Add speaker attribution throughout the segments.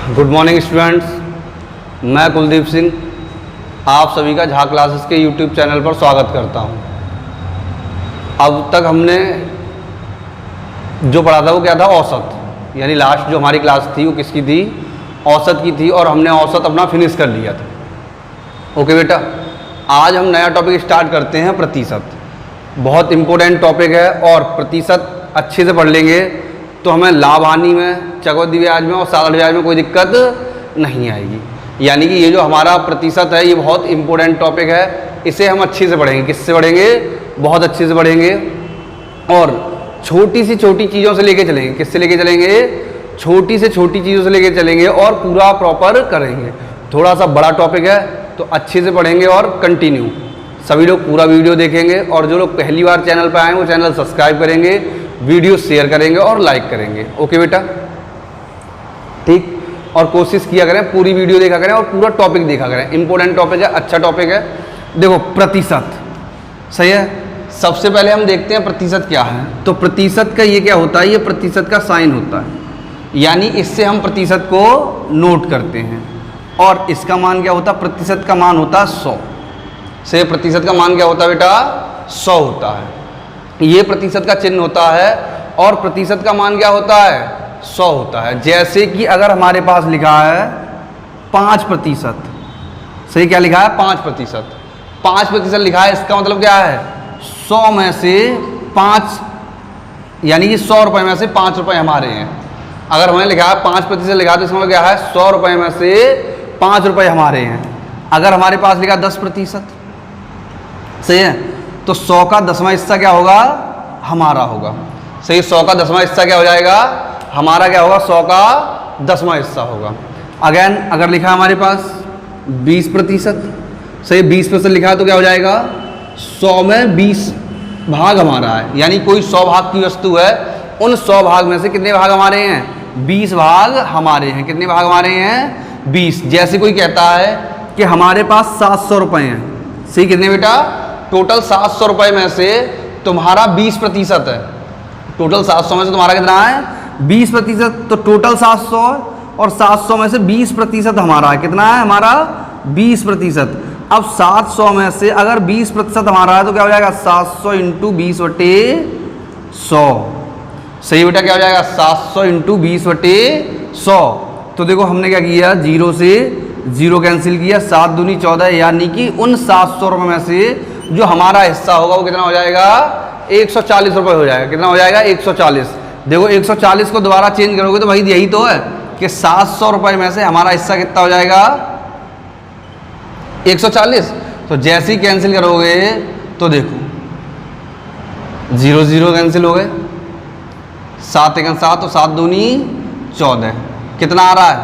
Speaker 1: Good morning students, मैं कुलदीप सिंह आप सभी का झा क्लासेस के यूट्यूब चैनल पर स्वागत करता हूं। अब तक हमने जो पढ़ा था वो क्या था, औसत, यानी लास्ट जो हमारी क्लास थी वो किसकी थी, औसत की थी, और हमने औसत अपना फिनिश कर लिया था। ओके बेटा, आज हम नया टॉपिक स्टार्ट करते हैं, प्रतिशत। बहुत इम्पोर्टेंट टॉपिक है और प्रतिशत अच्छे से पढ़ लेंगे तो हमें लाभ हानि में, चक्रवृद्धि ब्याज में और साधारण ब्याज में कोई दिक्कत नहीं आएगी। यानी कि ये जो हमारा प्रतिशत है ये बहुत इम्पोर्टेंट टॉपिक है, इसे हम अच्छे से पढ़ेंगे। किससे पढ़ेंगे? बहुत अच्छे से पढ़ेंगे और छोटी से छोटी चीज़ों से लेके चलेंगे। किससे लेके चलेंगे? छोटी से छोटी चीज़ों से लेके चलेंगे और पूरा प्रॉपर करेंगे। थोड़ा सा बड़ा टॉपिक है तो अच्छे से पढ़ेंगे और कंटिन्यू सभी लोग पूरा वीडियो देखेंगे, और जो लोग पहली बार चैनल पर आए वो चैनल सब्सक्राइब करेंगे, वीडियो शेयर करेंगे और लाइक करेंगे। ओके बेटा, ठीक। और कोशिश किया करें पूरी वीडियो देखा करें और पूरा टॉपिक देखा करें। इंपॉर्टेंट टॉपिक है, अच्छा टॉपिक है। देखो, प्रतिशत, सही है। सबसे पहले हम देखते हैं प्रतिशत क्या है। तो प्रतिशत का ये क्या होता है, ये प्रतिशत का साइन होता है, यानी इससे हम प्रतिशत को नोट करते हैं। और इसका मान क्या होता है? प्रतिशत का मान होता है 100 से। प्रतिशत का मान क्या होता है बेटा? 100 होता है। ये प्रतिशत का चिन्ह होता है और प्रतिशत का मान क्या होता है? 100 होता है। जैसे कि अगर हमारे पास लिखा है 5%, सही, क्या लिखा है? 5%। 5% लिखा है, इसका मतलब क्या है? 100 में से 5, यानी कि 100 रुपये में से 5 रुपये हमारे हैं। अगर हमने लिखा है 5% लिखा है तो इसका मतलब क्या है? 100 रुपये में से 5 रुपये हमारे हैं। अगर हमारे पास लिखा 10%, सही है, तो 100 का 10वां हिस्सा क्या होगा? हमारा होगा। सही, 100 का 10वां हिस्सा क्या हो जाएगा? हमारा क्या होगा? 100 का 10वां हिस्सा होगा। अगेन अगर लिखा है हमारे पास 20%, सही, 20% लिखा है तो क्या हो जाएगा? 100 में 20 भाग हमारा है, यानी कोई 100 भाग की वस्तु है, उन 100 भाग में से कितने भाग हमारे हैं? 20 भाग हमारे हैं। कितने भाग हमारे हैं? 20। जैसे कोई कहता है कि हमारे पास 700 रुपये हैं, सही, कितने बेटा? टोटल 700 रुपये में से तुम्हारा 20% है। टोटल 700 में से तुम्हारा कितना है? 20%। तो टोटल 700 और 700 में से 20% हमारा है। कितना है हमारा? 20%। अब 700 में से अगर 20% हमारा है तो क्या हो जाएगा? 700 इंटू 20/100। सही बेटा, क्या हो जाएगा? 700 इंटू 20/100। तो देखो हमने क्या किया, 0 से 0 कैंसिल किया, 7 दूनी 14, यानी कि उन 700 रुपये में से जो हमारा हिस्सा होगा वो कितना हो जाएगा? 140 रुपये हो जाएगा। कितना हो जाएगा? 140। देखो 140 को दोबारा चेंज करोगे तो भाई यही तो है कि 700 रुपये में से हमारा हिस्सा कितना हो जाएगा? 140। तो जैसे ही कैंसिल करोगे तो देखो 0 0 कैंसिल हो गए, 7 1 7, तो 7 दूनी 14। कितना आ रहा है?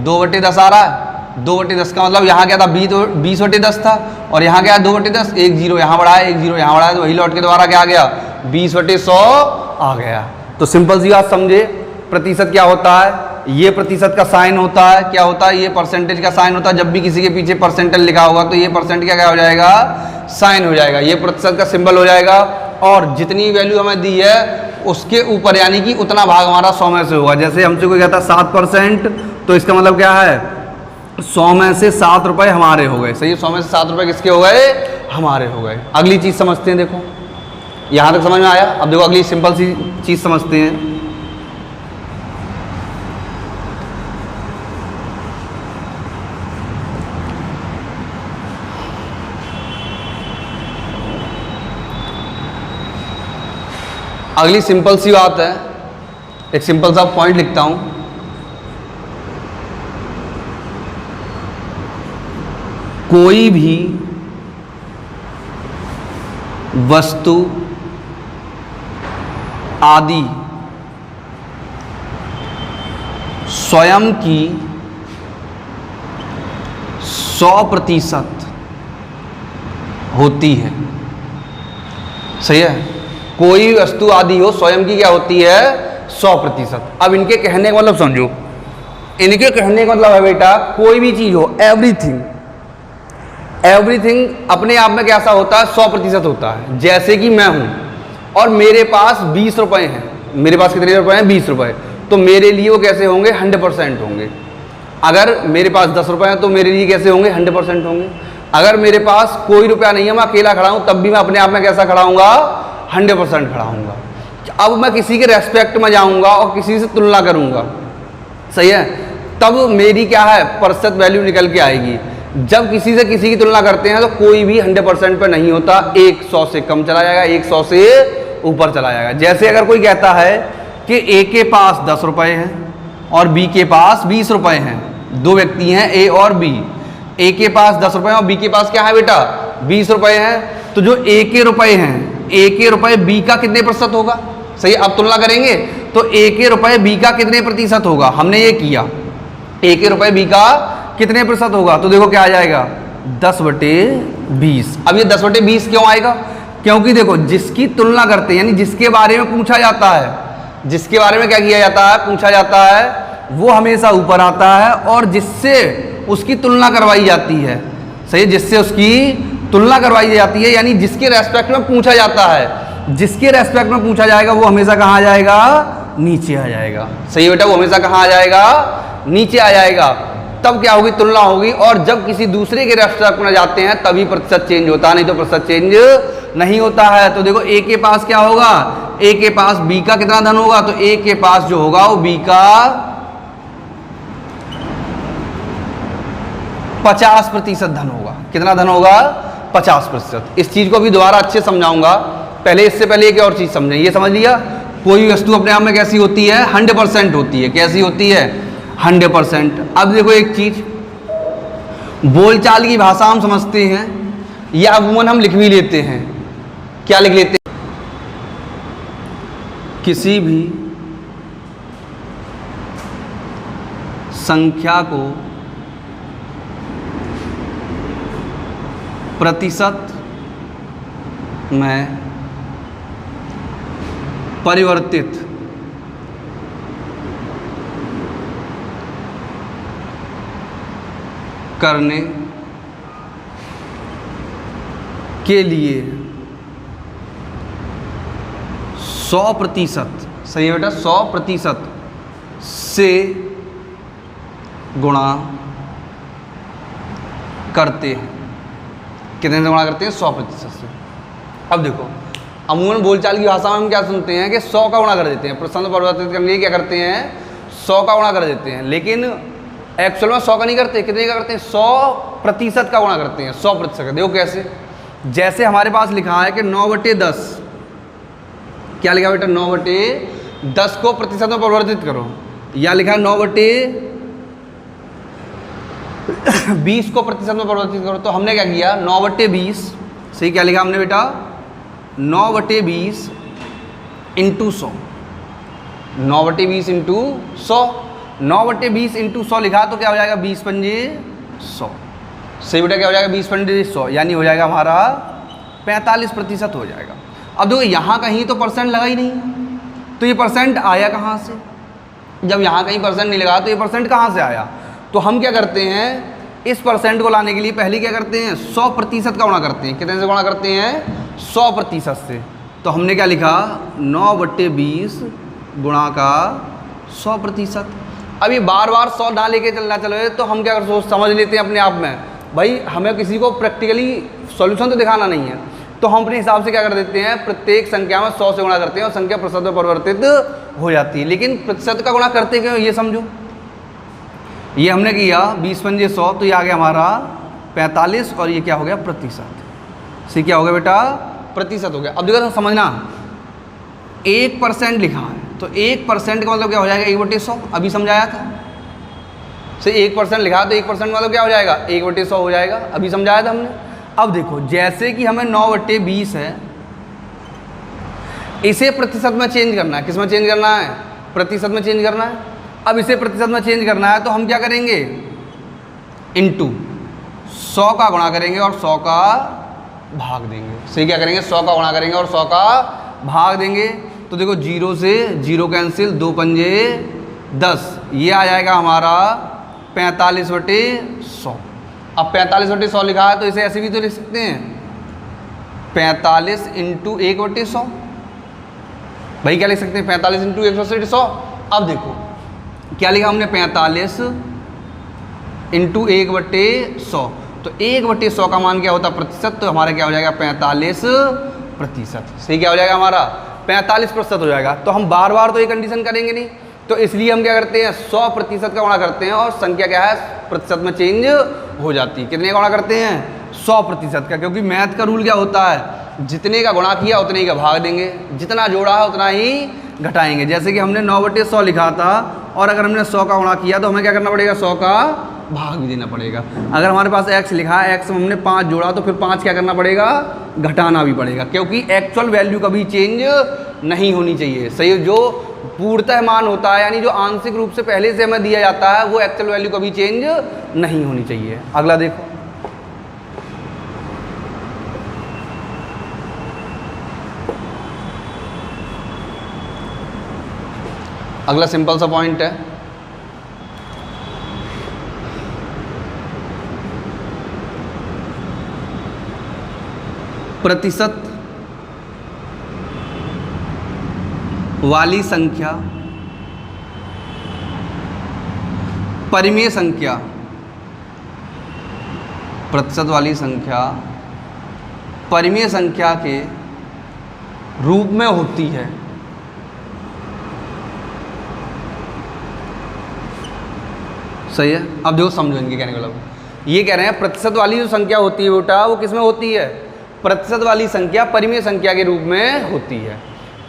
Speaker 1: 2/10 आ रहा है। 2/10 का मतलब यहाँ क्या था? 20/10 था, और यहाँ क्या है? 2/10। 1 0 यहाँ बढ़ा है, 1 0 यहाँ बढ़ा है, तो वही लौट के दोबारा क्या आ गया? 20/100 आ गया। तो सिंपल सी बात समझे, प्रतिशत क्या होता है? ये प्रतिशत का साइन होता है। क्या होता है? ये परसेंटेज का साइन होता है। जब भी किसी के पीछे परसेंटेज लिखा होगा तो ये परसेंट क्या हो जाएगा? साइन हो जाएगा। ये प्रतिशत का सिंबल हो जाएगा, और जितनी वैल्यू हमें दी है उसके ऊपर, यानी कि उतना भाग हमारा 100 में से होगा। जैसे हमसे कोई कहता है 7%, तो इसका मतलब क्या है? 100 में से 7 रुपये हमारे हो गए। सही, 100 में से 7 रुपये किसके हो गए? हमारे हो गए। अगली चीज़ समझते हैं। देखो यहाँ तक समझ में आया। अब देखो अगली सिंपल सी चीज़ समझते हैं। अगली सिंपल सी बात है, एक सिंपल सा पॉइंट लिखता हूं। कोई भी वस्तु आदि स्वयं की 100% होती है। सही है, कोई वस्तु आदि हो स्वयं की क्या होती है? 100%। अब इनके कहने का मतलब समझो, इनके कहने का मतलब है बेटा, कोई भी चीज हो, एवरीथिंग अपने आप में कैसा होता है? 100% होता है। जैसे कि मैं हूं और मेरे पास 20 रुपए हैं, मेरे पास कितने रुपए हैं? 20 रुपए। तो मेरे लिए वो कैसे होंगे? 100% होंगे। अगर मेरे पास 10 रुपये हैं तो मेरे लिए कैसे होंगे, 100% होंगे। अगर मेरे पास कोई रुपया नहीं है, मैं अकेला खड़ा हूँ, तब भी मैं अपने आप में कैसा खड़ा हूँगा, 100% खड़ा हूँगा। अब मैं किसी के रेस्पेक्ट में जाऊँगा और किसी से तुलना करूँगा, सही है, तब मेरी क्या है, प्रतिशत वैल्यू निकल के आएगी। जब किसी से किसी की तुलना करते हैं तो कोई भी 100% पे नहीं होता, 100 से कम चला जाएगा, 100 से ऊपर चला जाएगा। जैसे अगर कोई कहता है कि ए के पास 10 रुपये हैं और बी के पास 20 रुपये हैं, दो व्यक्ति हैं ए और बी, ए के पास 10 रुपये और बी के पास क्या है बेटा, 20 रुपये हैं, तो जो ए के रुपये हैं, ए के रुपये बी का कितने प्रतिशत होगा, सही। अब तुलना करेंगे तो ए के रुपये बी का कितने प्रतिशत होगा, हमने ये किया, ए के रुपये बी का कितने प्रतिशत होगा, तो देखो क्या आ जाएगा, 10/20। अब ये 10/20 क्यों आएगा, क्योंकि देखो जिसकी तुलना करते हैं, यानी जिसके बारे में पूछा जाता है, जिसके बारे में क्या किया जाता है, पूछा जाता है, वो हमेशा ऊपर आता है, और जिससे उसकी तुलना करवाई जाती है, सही, जिससे उसकी तुलना करवाई जाती है, यानी जिसके रेस्पेक्ट में पूछा जाता है, जिसके रेस्पेक्ट में पूछा जाएगा वो हमेशा कहाँ आ जाएगा, नीचे आ जाएगा, सही बेटा, वो हमेशा कहाँ आ जाएगा, नीचे आ जाएगा। तब क्या होगी, तुलना होगी। और जब किसी दूसरे के रेस्पेक्ट में जाते हैं तभी प्रतिशत चेंज होता है, नहीं तो प्रतिशत चेंज नहीं होता है। तो देखो ए के पास क्या होगा, ए के पास बी का कितना धन होगा, तो ए के पास जो होगा वो बी का 50% धन होगा। कितना धन होगा, 50%। इस चीज को भी दोबारा अच्छे समझाऊंगा, पहले इससे पहले एक और चीज समझें। ये समझ लिया, कोई वस्तु अपने आप में कैसी होती है, 100% होती है। कैसी होती है, 100%। अब देखो एक चीज, बोलचाल की भाषा हम समझते हैं या अमूमन हम लिख भी लेते हैं। क्या लिख लेते हैं, किसी भी संख्या को प्रतिशत में परिवर्तित करने के लिए 100%, सही है बेटा, 100% से गुणा करते हैं। कितने से गुणा करते हैं, 100% से। अब देखो अमूमन बोलचाल की भाषा में हम क्या सुनते हैं कि 100 का गुणा कर देते हैं, प्रतिशत में परिवर्तित करने के लिए क्या करते हैं, 100 का गुणा कर देते हैं। लेकिन एक्चुअल में 100 का नहीं करते, कितने का करते हैं, 100% का गुणा करते हैं, 100% का। देखो कैसे, जैसे हमारे पास लिखा है कि 9/10, क्या लिखा बेटा, 9/10 को प्रतिशत में परिवर्तित करो, या लिखा है 9/20 को प्रतिशत में परिवर्तित करो। तो हमने क्या किया, 9/20, सही, क्या लिखा हमने बेटा, 9/20 इंटू 100, 9/20 इंटू 100, 9/20 इंटू 100 लिखा तो क्या हो जाएगा, 20×5 100, सही बेटा, क्या हो जाएगा, 20×5 100, यानी हो जाएगा हमारा 45% हो जाएगा। अब देखो यहाँ कहीं तो परसेंट लगा ही नहीं, तो ये परसेंट आया कहाँ से, जब यहाँ कहीं परसेंट नहीं लगा तो ये परसेंट कहाँ से आया। तो हम क्या करते हैं, इस परसेंट को लाने के लिए पहले क्या करते हैं, 100% का गुणा करते हैं। कितने से गुणा करते हैं, 100% से। तो हमने क्या लिखा, 9/20 गुणा का 100%। अभी बार बार 100 ना लेके चलना चलो तो हम क्या सोच समझ लेते हैं अपने आप में, भाई हमें किसी को प्रैक्टिकली सॉल्यूशन तो दिखाना नहीं है, तो हम अपने हिसाब से क्या कर देते हैं, प्रत्येक संख्या में 100 से गुणा करते हैं और संख्या प्रतिशत में परिवर्तित हो जाती है। लेकिन प्रतिशत का गुणा करते क्यों, ये समझो। ये हमने किया 20×5 100, तो ये आ गया हमारा 45, और ये क्या हो गया, प्रतिशत। से क्या हो गया बेटा, प्रतिशत हो गया। अब देखो समझना, 1% लिखा है तो 1% का मतलब क्या हो जाएगा, 1/100, अभी समझाया था। से 1% लिखा तो 1% मतलब क्या हो जाएगा, 1/100 हो जाएगा, अभी समझाया था हमने। अब देखो जैसे कि हमें 9/20 है, इसे प्रतिशत में चेंज करना है। किस में चेंज करना है, प्रतिशत में चेंज करना है। अब इसे प्रतिशत में चेंज करना है तो हम क्या करेंगे, इंटू 100 का गुणा करेंगे और 100 का भाग देंगे। सही, क्या करेंगे, 100 का गुणा करेंगे और 100 का भाग देंगे। तो देखो 0 से 0 कैंसिल, 2×5 10, ये आ जाएगा हमारा 45/100। अब 45/100 लिखा है तो इसे ऐसे भी तो लिख सकते हैं, 45 इंटू 1/100। भाई क्या लिख सकते हैं, 45 इंटू 100। अब देखो क्या लिखा हमने, 45 इंटू 1/100। तो 1/100 का मान क्या होता है प्रतिशत, तो हमारा क्या हो जाएगा 45%। सही क्या हो जाएगा हमारा 45% हो जाएगा। तो हम बार बार तो ये कंडीशन करेंगे नहीं, तो इसलिए हम क्या करते हैं 100% का गुणा करते हैं और संख्या क्या है प्रतिशत में चेंज हो जाती है। कितने का गुणा करते हैं 100% का, क्योंकि मैथ का रूल क्या होता है जितने का गुणा किया उतने ही का भाग देंगे, जितना जोड़ा है उतना ही घटाएंगे। जैसे कि हमने 9/100 लिखा था और अगर हमने 100 का गुणा किया तो हमें क्या करना पड़ेगा 100 का भाग भी देना पड़ेगा। अगर हमारे पास x लिखा है, x में हमने 5 जोड़ा तो फिर 5 क्या करना पड़ेगा घटाना भी पड़ेगा, क्योंकि एक्चुअल वैल्यू कभी चेंज नहीं होनी चाहिए। सही, जो पूर्णतः मान होता है यानी जो आंशिक रूप से पहले से हमें दिया जाता है वो एक्चुअल वैल्यू कभी चेंज नहीं होनी चाहिए। अगला देखो, अगला सिंपल सा पॉइंट है, प्रतिशत वाली संख्या परिमेय संख्या, प्रतिशत वाली संख्या परिमेय संख्या के रूप में होती है। सही है। अब देखो समझो इनके कहने का मतलब, ये कह रहे हैं प्रतिशत वाली जो संख्या होती है बेटा वो किस में होती है, प्रतिशत वाली संख्या परिमेय संख्या के रूप में होती है।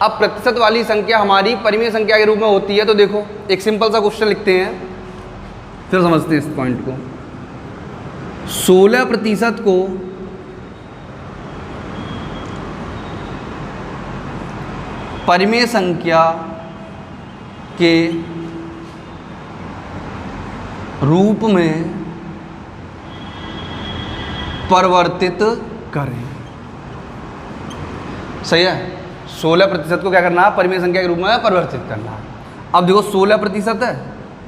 Speaker 1: अब प्रतिशत वाली संख्या हमारी परिमेय संख्या के रूप में होती है, तो देखो एक सिंपल सा क्वेश्चन लिखते हैं फिर समझते हैं इस पॉइंट को। 16% को परिमेय संख्या के रूप में परिवर्तित करें। सही है। 16% को क्या करना है परिमेय संख्या के रूप में परिवर्तित करना है। अब देखो 16% है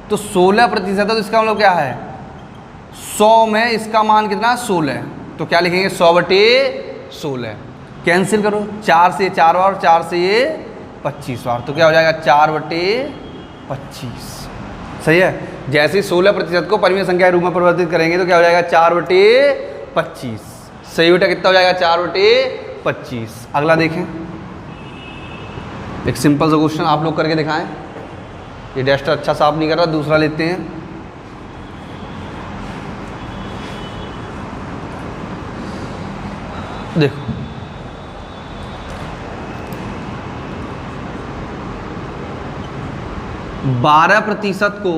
Speaker 1: तो 16% है तो इसका मतलब क्या है 100 में इसका मान कितना 16, तो क्या लिखेंगे 100/16। कैंसिल करो, 4 से 4 बार और 4 से ये 25 बार, तो क्या हो जाएगा 4/25। सही है। जैसे 16% को परिमेय संख्या के रूप में परिवर्तित करेंगे तो क्या हो जाएगा 4/25। सही बेटा, कितना हो जाएगा 4/25। अगला देखें, एक सिंपल सा क्वेश्चन आप लोग करके दिखाएं। ये डस्टर अच्छा साफ नहीं कर रहा, दूसरा लेते हैं। देखो 12% को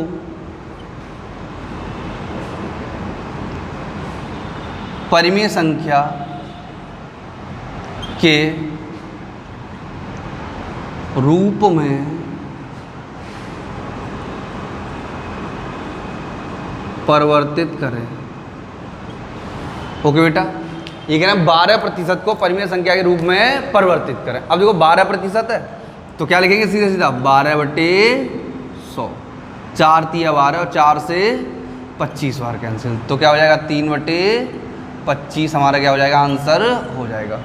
Speaker 1: परिमेय संख्या के रूप में परिवर्तित करें। ओके बेटा, ये कहना 12% को परिमेय संख्या के रूप में परिवर्तित करें। अब देखो 12% है तो क्या लिखेंगे सीधा सीधा 12/100। 4 तिया 12 और 4 से 25 बार कैंसिल, तो क्या हो जाएगा 3/25 हमारा क्या हो जाएगा आंसर हो जाएगा।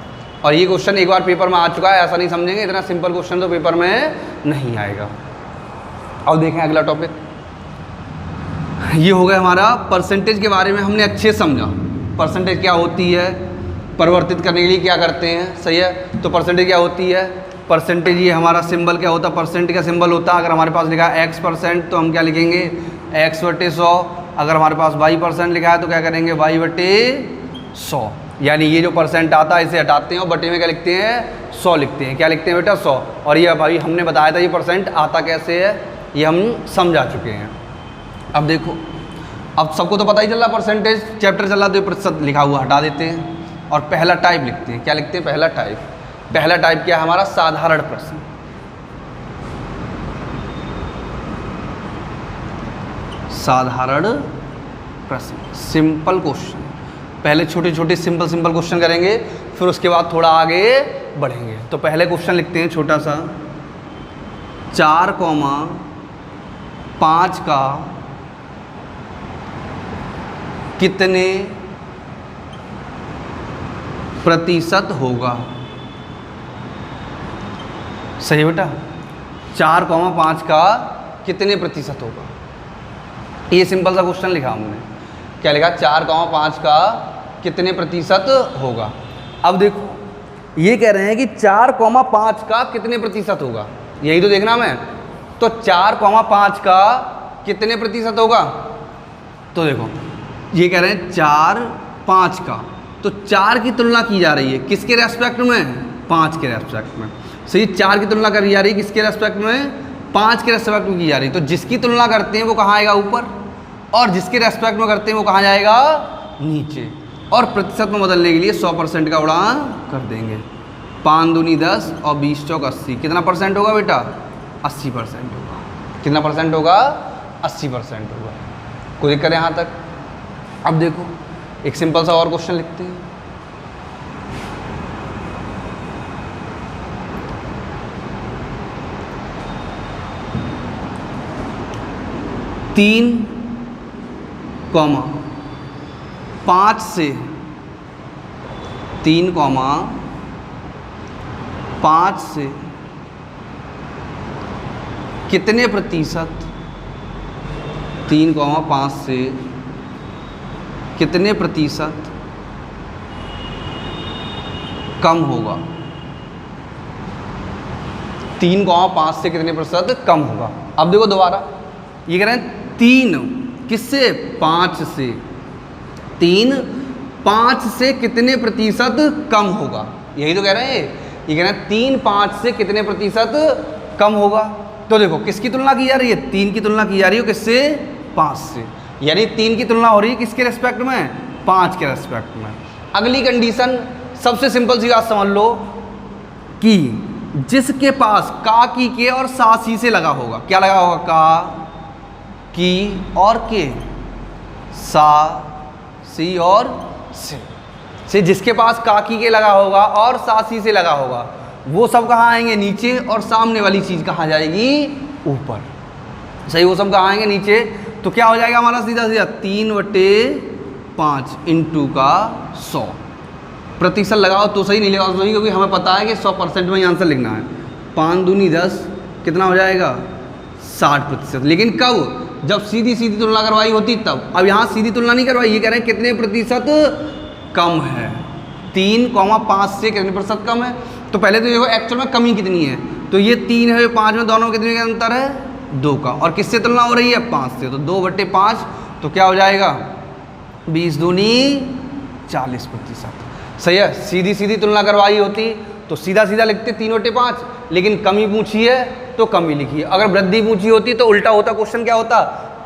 Speaker 1: और ये क्वेश्चन एक बार पेपर में आ चुका है, ऐसा नहीं समझेंगे, इतना सिंपल क्वेश्चन तो पेपर में नहीं आएगा। अब देखें अगला टॉपिक, ये हो गया हमारा परसेंटेज के बारे में हमने अच्छे से समझा। परसेंटेज क्या होती है, परिवर्तित करने के लिए क्या करते हैं। सही है। तो परसेंटेज क्या होती है, परसेंटेज ये हमारा सिंबल क्या होता है, परसेंट का सिंबल होता है। अगर हमारे पास लिखा है x% तो हम क्या लिखेंगे x/100। अगर हमारे पास y% लिखा है तो क्या करेंगे y/100। यानी ये जो परसेंट आता है इसे हटाते हैं और बटे में क्या लिखते हैं 100 लिखते हैं। क्या लिखते हैं बेटा 100। और ये भाई हमने बताया था ये परसेंट आता कैसे है, ये हम समझा चुके हैं। अब देखो, अब सबको तो पता ही चल रहा परसेंटेज चैप्टर चल रहा, तो ये प्रतिशत लिखा हुआ हटा देते हैं और पहला टाइप लिखते हैं। क्या लिखते हैं पहला टाइप। पहला टाइप क्या है हमारा साधारण प्रश्न। साधारण प्रश्न, सिंपल क्वेश्चन। पहले छोटे छोटे सिंपल क्वेश्चन करेंगे, फिर उसके बाद थोड़ा आगे बढ़ेंगे। तो पहले क्वेश्चन लिखते हैं छोटा सा, 4,5 का कितने प्रतिशत होगा। सही बेटा, 4,5 का कितने प्रतिशत होगा, ये सिंपल सा क्वेश्चन लिखा हमने। क्या लिखा, 4,5 का कितने प्रतिशत होगा। अब देखो ये कह रहे हैं कि 4,5 का कितने प्रतिशत होगा, यही तो देखना मैं। तो 4,5 का कितने प्रतिशत होगा, तो देखो ये कह रहे हैं 4,5 का, तो 4 की तुलना की जा रही है किसके रेस्पेक्ट में, 5 के रेस्पेक्ट में। सही, 4 की तुलना करी जा रही है किसके रेस्पेक्ट में, 5 के रेस्पेक्ट में की जा रही है। तो जिसकी तुलना करते हैं वो कहाँ आएगा, ऊपर, और जिसके रेस्पेक्ट में करते हैं वो कहाँ जाएगा, नीचे। और प्रतिशत में बदलने के लिए 100% का उड़ान कर देंगे। 5 दूनी 10 और 20 चौक 80, कितना परसेंट होगा बेटा, 80% होगा। कितना परसेंट होगा, 80% होगा। कोई दिक्कत है यहाँ तक। अब देखो एक सिंपल सा और क्वेश्चन लिखते हैं। तीन कॉमा 5 से 3,5 से कितने प्रतिशत, 3,5 से कितने प्रतिशत कम होगा, 3,5 से कितने प्रतिशत कम होगा। अब देखो दोबारा ये कह रहे हैं 3 किससे, 5 से, 3 5 से कितने प्रतिशत कम होगा, यही तो कह रहे हैं। ये कह रहे हैं 3 5 से कितने प्रतिशत कम होगा। तो देखो किसकी तुलना की जा रही है, 3 की तुलना की जा रही है किससे, 5 से, यानी 3 की तुलना हो रही है किसके रेस्पेक्ट में, 5 के रेस्पेक्ट में। अगली कंडीशन सबसे सिंपल सी बात समझ लो कि जिसके पास का, की, के और सा, सी से लगा होगा, क्या लगा होगा, का, की और के, सा, सी और से जिसके पास का, की, के लगा होगा और सा, सी से लगा होगा, वो सब कहाँ आएंगे, नीचे, और सामने वाली चीज़ कहाँ जाएगी, ऊपर। सही, वो सब कहाँ आएंगे, नीचे। तो क्या हो जाएगा हमारा, सीधा सीधा 3/5 इंटू का 100। प्रतिशत लगाओ तो सही, नहीं लगाओ तो सही, क्योंकि हमें पता है कि 100% में ही आंसर लिखना है। 5 दूनी 10 कितना हो जाएगा, 60%। लेकिन कब, जब सीधी सीधी तुलना करवाई होती तब। अब यहाँ सीधी तुलना नहीं करवाई, ये कह रहे हैं कितने प्रतिशत कम है, 3,5 से कितने प्रतिशत कम है। तो पहले तो देखो एक्चुअल में कमी कितनी है, तो ये 3 है, 5 में, दोनों कितने का अंतर है, 2 का। और किससे तुलना हो रही है, 5 से, तो 2/5, तो क्या हो जाएगा, 20 दूनी 40%। सही है। सीधी सीधी तुलना करवाई होती तो सीधा सीधा लिखते 3/5, लेकिन कमी पूछी है तो कमी लिखी है। अगर वृद्धि पूछी होती तो उल्टा होता, क्वेश्चन क्या होता,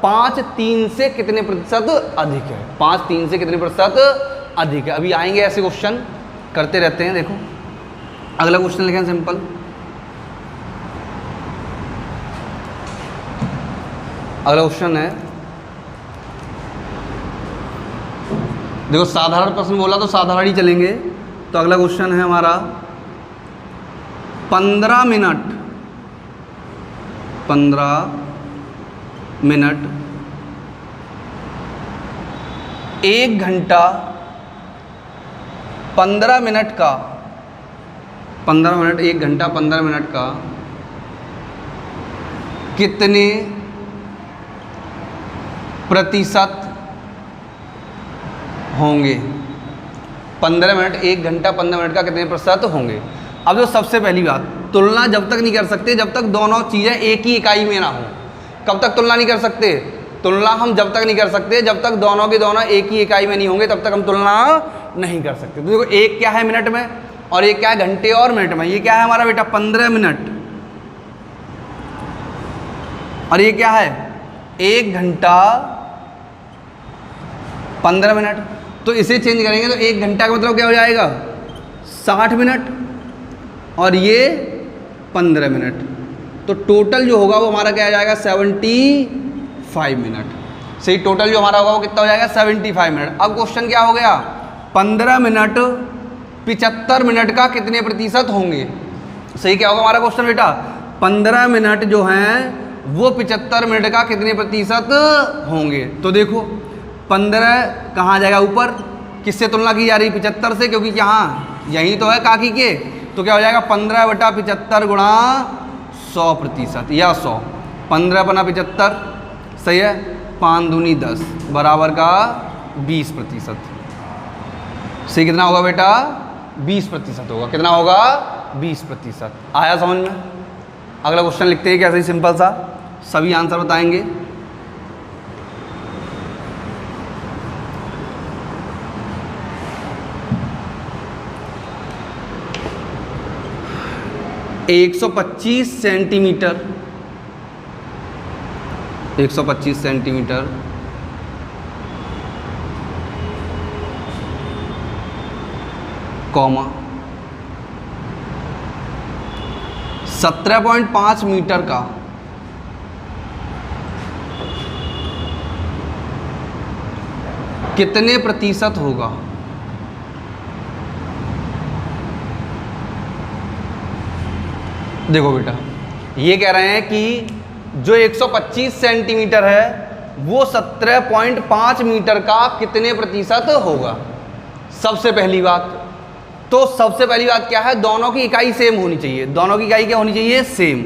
Speaker 1: 5 3 से कितने प्रतिशत अधिक है, 5 3 से कितने प्रतिशत अधिक है। अभी आएंगे ऐसे क्वेश्चन, करते रहते हैं। देखो अगला क्वेश्चन लिखें सिंपल। अगला क्वेश्चन है, देखो साधारण प्रश्न बोला तो साधारण ही चलेंगे। तो अगला क्वेश्चन है हमारा 15 मिनट 1 घंटा 15 मिनट का 15 मिनट 1 घंटा 15 मिनट का कितने प्रतिशत होंगे। 15 मिनट 1 घंटा 15 मिनट का कितने प्रतिशत होंगे। अब जो सबसे पहली बात, तुलना जब तक नहीं कर सकते जब तक दोनों चीज़ें एक ही इकाई में ना हो। कब तक तुलना नहीं कर सकते, तुलना हम जब तक नहीं कर सकते जब तक दोनों के दोनों एक ही इकाई में नहीं होंगे, तब तक हम तुलना नहीं कर सकते। तो देखो एक क्या है मिनट में और एक क्या है घंटे और मिनट में। ये क्या है हमारा बेटा 15 मिनट और ये क्या है 1 घंटा 15 मिनट। तो इसे चेंज करेंगे तो 1 घंटा का मतलब क्या हो जाएगा 60 मिनट और ये 15 मिनट। तो टोटल जो होगा वो हमारा क्या आ जाएगा 75 मिनट। सही, टोटल जो हमारा होगा वो कितना हो जाएगा 75 मिनट। अब क्वेश्चन क्या हो गया 15 मिनट 75 मिनट का कितने प्रतिशत होंगे। सही, क्या होगा हमारा क्वेश्चन बेटा 15 मिनट जो हैं वो 75 मिनट का कितने प्रतिशत होंगे। तो देखो 15 कहाँ आ जाएगा ऊपर, किससे तुलना की जा रही 75 से, क्योंकि यहाँ यही तो है काकी के। तो क्या हो जाएगा 15/75 गुणा 100% या 100। 15 बना 75 सही है, 5 दूनी 10 बराबर का 20%। सी कितना होगा बेटा? 20% होगा। कितना होगा? 20%। आया समझ में? अगला क्वेश्चन लिखते हैं, कैसे ही सिंपल सा, सभी आंसर बताएंगे। एक 125 सेंटीमीटर, 125 सेंटीमीटर कॉमा 17.5 मीटर का कितने प्रतिशत होगा? देखो बेटा, ये कह रहे हैं कि जो 125 सेंटीमीटर है वो 17.5 मीटर का कितने प्रतिशत होगा। सबसे पहली बात क्या है, दोनों की इकाई सेम होनी चाहिए। दोनों की इकाई क्या होनी चाहिए? सेम।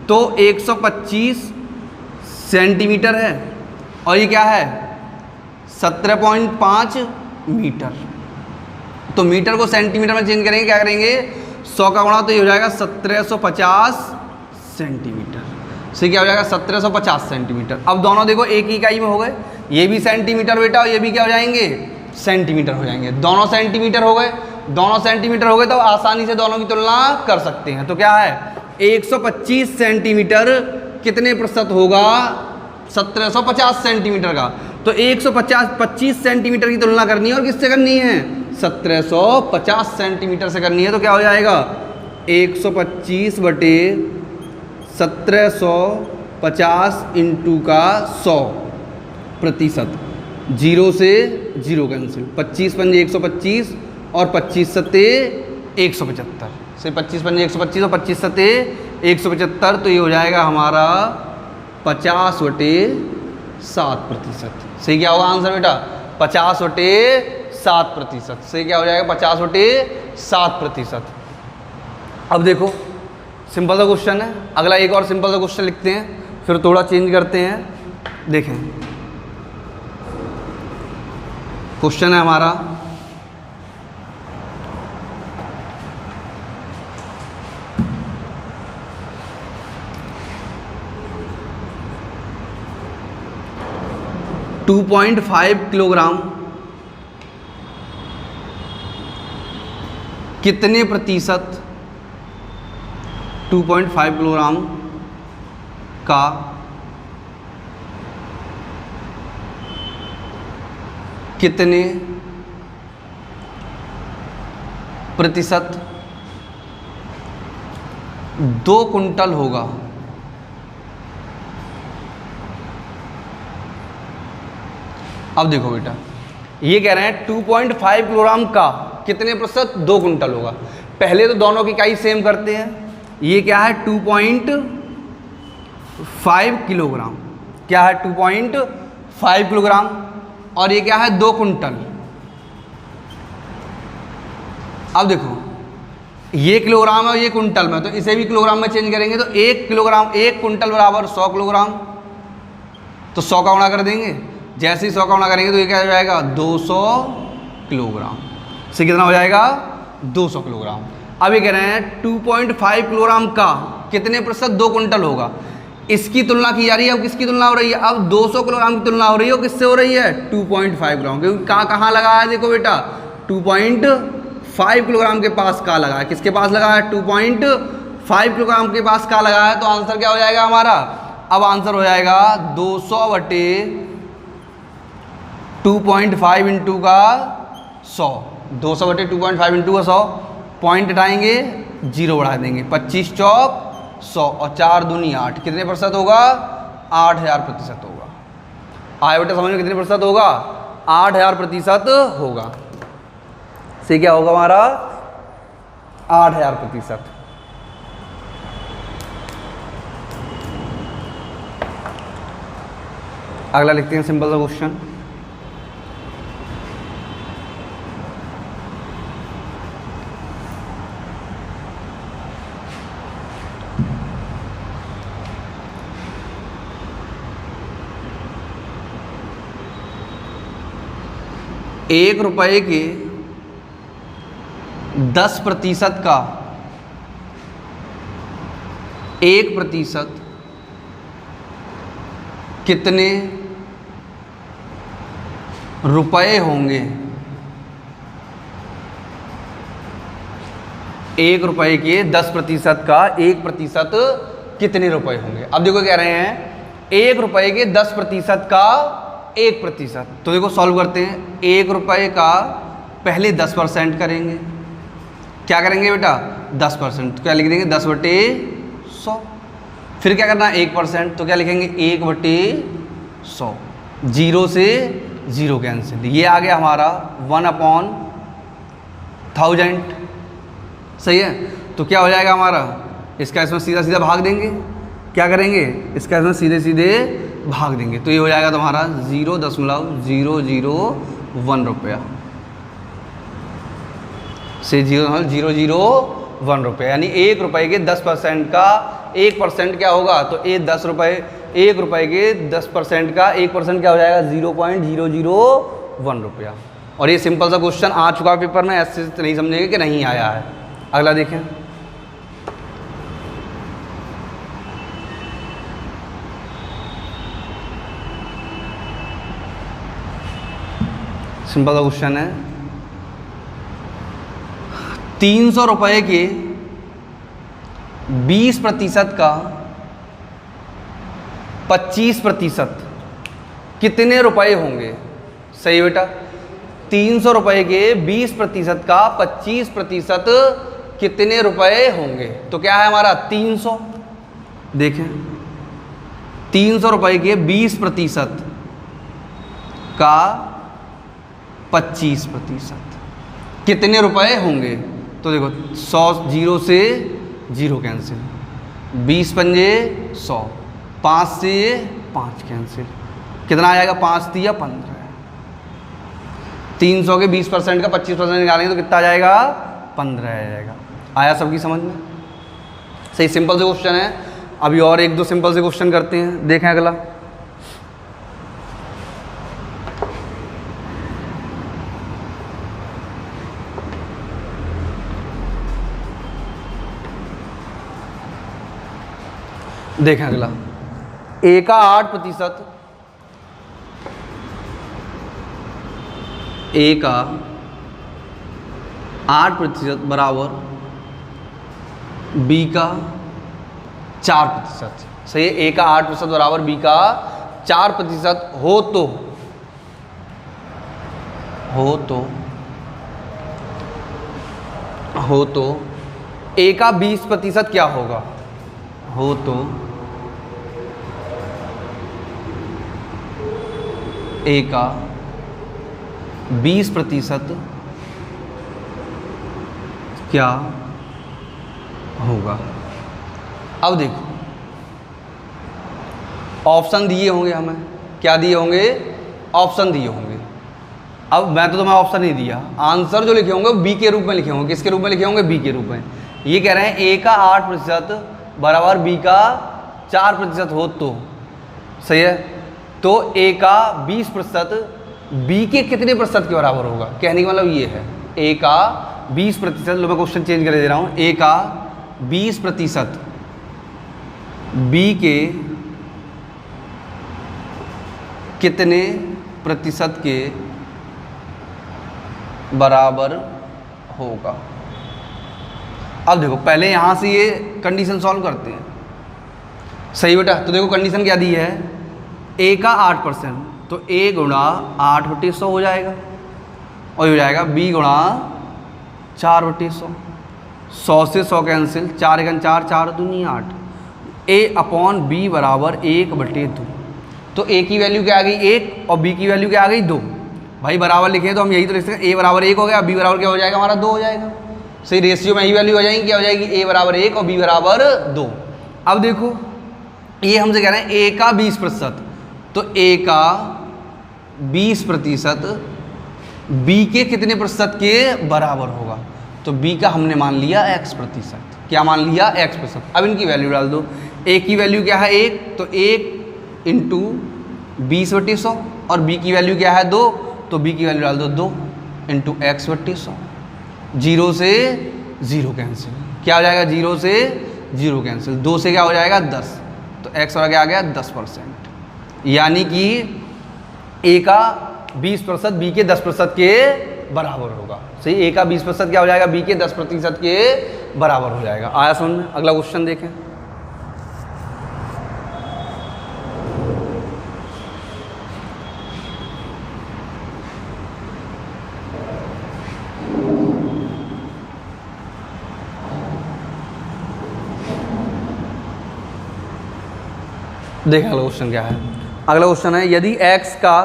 Speaker 1: तो 125 सेंटीमीटर है और ये क्या है? 17.5 मीटर। तो मीटर को सेंटीमीटर में चेंज करेंगे, क्या करेंगे? 100 का गुणा, तो ये हो जाएगा 1750 सेंटीमीटर। से क्या हो जाएगा? 1750 सेंटीमीटर। अब दोनों देखो एक ही इकाई में हो गए, ये भी सेंटीमीटर बेटा और ये भी क्या हो जाएंगे? सेंटीमीटर हो जाएंगे। दोनों सेंटीमीटर हो गए, दोनों सेंटीमीटर हो गए तो आसानी से दोनों की तुलना कर सकते हैं। तो क्या है? 125 सेंटीमीटर कितने प्रतिशत होगा? 1750 सेंटीमीटर का। तो 125 सेंटीमीटर की तुलना करनी है और किससे करनी है? 1750 सेंटीमीटर से करनी है। तो क्या हो जाएगा? 125 बटे 1750 इंटू का 100%। 0 से 0 कैंसिल, 25 पंजे 125 और 25 सत्ते 175 से 25 पंजे 125 और 25 सत्ते 175। तो ये हो जाएगा हमारा 50 बटे 7%। सही क्या होगा आंसर बेटा? 50 बटे 7%। सही क्या हो जाएगा? 50 बटे 7%। अब देखो सिंपल सा क्वेश्चन है, अगला एक और सिंपल सा क्वेश्चन लिखते हैं, फिर थोड़ा चेंज करते हैं। देखें क्वेश्चन है हमारा, टू 2.5 किलोग्राम कितने प्रतिशत 2.5 किलोग्राम का कितने प्रतिशत 2 कुंटल होगा। अब देखो बेटा, ये कह रहे हैं 2.5 किलोग्राम का कितने प्रतिशत 2 कुंटल होगा। पहले तो दोनों की इकाई सेम करते हैं। ये क्या है? 2.5 किलोग्राम। क्या है? 2.5 किलोग्राम। और ये क्या है? 2 कुंटल। अब देखो ये किलोग्राम है और ये कुंटल में, तो इसे भी किलोग्राम में चेंज करेंगे। तो 1 किलोग्राम, 1 कुंटल बराबर 100 किलोग्राम। तो 100 का गुणा कर देंगे। जैसे ही 100 का गुणा करेंगे तो ये क्या हो जाएगा? 200 किलोग्राम। से कितना हो जाएगा? 200 किलोग्राम। अब ये कह रहे हैं 2.5 किलोग्राम का कितने प्रतिशत 2 कुंटल होगा। इसकी तुलना की जा रही है। अब किसकी तुलना हो रही है? अब 200 किलोग्राम की तुलना हो रही है। किससे हो रही है? 2.5 ग्राम। क्योंकि कहाँ लगा है? देखो बेटा 2.5 किलोग्राम के पास का लगा है। किसके पास लगा है? 2.5 किलोग्राम के पास का लगा है। तो आंसर क्या हो जाएगा हमारा? अब आंसर हो जाएगा 200 बटे 2.5 इंटू का 100। 200 बटे 2.5 इंटू का 100। पॉइंट हटाएंगे, 0 बढ़ा देंगे। 25 चौक 100 और 4 दूनी 8। कितने प्रतिशत होगा? 8000% होगा। आया बेटा समझ में? कितने प्रतिशत होगा? 8000% होगा। से क्या होगा हमारा? 8000%। अगला लिखते हैं सिंपल सा क्वेश्चन। 1 रुपये के 10% का 1% कितने रुपए होंगे? 1 रुपये के 10% का 1% कितने रुपए होंगे? अब देखो कह रहे हैं 1 रुपये के 10% का 1%। तो देखो सॉल्व करते हैं। 1 रुपये का पहले 10% करेंगे। क्या करेंगे बेटा? 10%। तो क्या लिख देंगे? 10/100। फिर क्या करना है? 1%। तो क्या लिखेंगे? 1/100। 0 से 0 कैंसिल। ये आ गया हमारा 1/1000। सही है। तो क्या हो जाएगा हमारा? इसका इसमें सीधा सीधा भाग देंगे। क्या करेंगे? इसका इसमें सीधे सीधे भाग देंगे। तो ये हो जाएगा तुम्हारा 0.001 रुपया से 0.001 रुपये। यानी 1 रुपये के 10% का 1% क्या होगा? तो 1 रुपये के 10% का 1% क्या हो जाएगा? 0.001 रुपया। और ये सिंपल सा क्वेश्चन आ चुका पेपर में, ऐसे नहीं समझेंगे कि नहीं आया है। अगला देखें। सिंपल सा क्वेश्चन है। 300 रुपये के 20% का 25% कितने रुपए होंगे? सही बेटा। 300 रुपये के 20% का 25% कितने रुपए होंगे? तो क्या है हमारा? 300। देखें 300 रुपये के 20% का 25% कितने रुपए होंगे? तो देखो 100, 0 से 0 कैंसिल, 20 पंजे 100, 5 से 5 कैंसिल, कितना आ जाएगा? 5 तिया 15। 300 के 20% का 25% निकालेंगे तो कितना आ जाएगा? 15 आ जाएगा। आया सबकी समझ में? सही, सिंपल से क्वेश्चन है। अभी और 1-2 सिंपल से क्वेश्चन करते हैं। देखें अगला। देखें अगला। A का 8%, A का 8% बराबर B का 4%। सही है। A का 8% बराबर B का 4% हो तो A का 20% क्या होगा? हो तो A का 20% क्या होगा? अब देखो ऑप्शन दिए होंगे हमें। क्या दिए होंगे? ऑप्शन दिए होंगे। अब मैं तो तुम्हें ऑप्शन नहीं दिया, आंसर जो लिखे होंगे वो बी के रूप में लिखे होंगे। किसके रूप में लिखे होंगे? बी के रूप में। ये कह रहे हैं A का 8% बराबर B का 4% हो तो। सही है। तो A का 20% B के कितने प्रतिशत के बराबर होगा? कहने का मतलब ये है A का 20%, लो मैं क्वेश्चन चेंज कर दे रहा हूँ। A का 20% B के कितने प्रतिशत के बराबर होगा? अब देखो पहले यहाँ से ये कंडीशन सॉल्व करते हैं। सही बेटा। तो देखो कंडीशन क्या दी है? A का 8%, तो A गुणा 8/100 हो जाएगा और हो जाएगा B गुणा 4/100। 100 से 100 कैंसिल, 4 × 4, 4 दूनी 8। A अपॉन B बराबर 1/2। तो A की वैल्यू क्या आ गई? 1 और B की वैल्यू क्या आ गई? 2। भाई बराबर लिखे तो हम यही तो लिख सकते हैं। A बराबर 1 हो गया, B बराबर क्या हो जाएगा? हमारा 2 हो जाएगा। सही, रेशियो में यही वैल्यू हो जाएगी। क्या हो जाएगी? A बराबर 1 और B बराबर 2। अब देखो ये हमसे कह रहे हैं A का 20%, तो A का 20% B के कितने प्रतिशत के बराबर होगा? तो B का हमने मान लिया X%। क्या मान लिया? X%। अब इनकी वैल्यू डाल दो। A की वैल्यू क्या है? 1, तो 1 × 20/100 और B की वैल्यू क्या है? 2, तो b की वैल्यू डाल दो 2 इंटू एक्स बट्टी 100। 0 से 0 कैंसिल, क्या हो जाएगा 0 से 0 कैंसिल, 2 से क्या हो जाएगा 10, तो x और आगे आ गया 10%, यानी कि a का 20% b के 10% के बराबर होगा। सही, a का 20% क्या हो जाएगा b के 10% के बराबर हो जाएगा। आया समझ में? अगला क्वेश्चन देखें। देखिए अगला क्वेश्चन क्या है। अगला क्वेश्चन है, यदि x का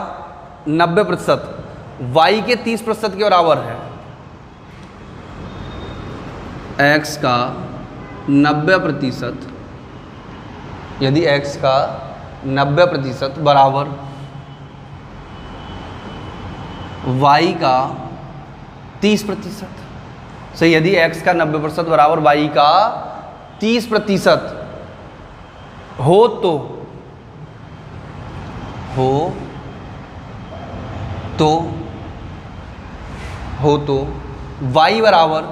Speaker 1: 90% y के 30% के बराबर है, x का 90%, यदि x का 90% बराबर y का 30%, सही, यदि x का 90% बराबर y का 30% हो तो y बराबर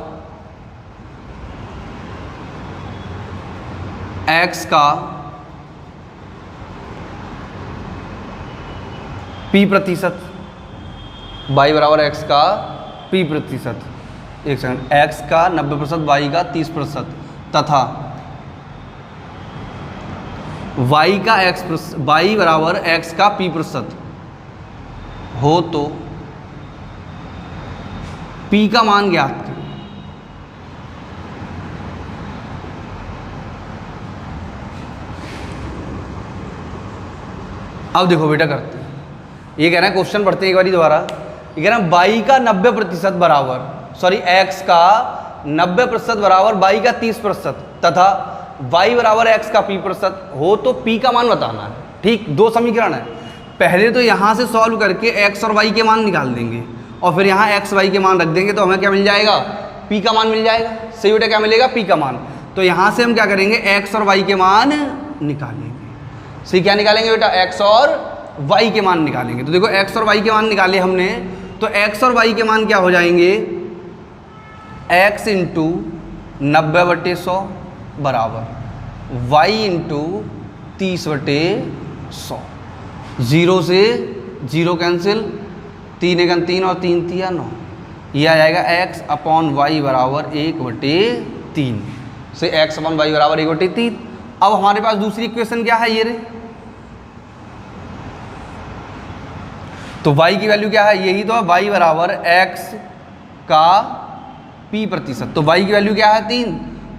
Speaker 1: x का p%, y बराबर x का p%, एक सेकंड, x का 90% y का 30% तथा y का y बराबर x का p% हो तो p का मान ज्ञात करें। अब देखो बेटा करते हैं, ये कह रहे हैं, क्वेश्चन पढ़ते हैं एक बार दोबारा। ये कह रहे हैं y का 90% बराबर, सॉरी x का 90% बराबर y का 30% तथा y बराबर x का p% हो तो p का मान बताना है। ठीक, दो समीकरण है, पहले तो यहाँ से सॉल्व करके x और y के मान निकाल देंगे और फिर यहाँ x y के मान रख देंगे, तो हमें क्या मिल जाएगा, p का मान मिल जाएगा। सही बेटा, क्या मिलेगा, p का मान। तो यहाँ से हम क्या करेंगे, x और y के मान निकालेंगे। सही, क्या निकालेंगे बेटा, x और y के मान निकालेंगे। तो देखो x और y के मान निकाले हमने, तो x और y के मान क्या हो जाएंगे, x इंटू 90/100 बराबर y इंटू 30/100। 0 से 0 कैंसिल, 3 एकन 3 और 3 तिया 9, यह आ जाएगा x अपॉन वाई बराबर 1/3 से x अपॉन वाई बराबर 1/3। अब हमारे पास दूसरी इक्वेशन क्या है, ये रे, तो y की वैल्यू क्या है, यही तो है, y बराबर x का p%। तो y की वैल्यू क्या है 3,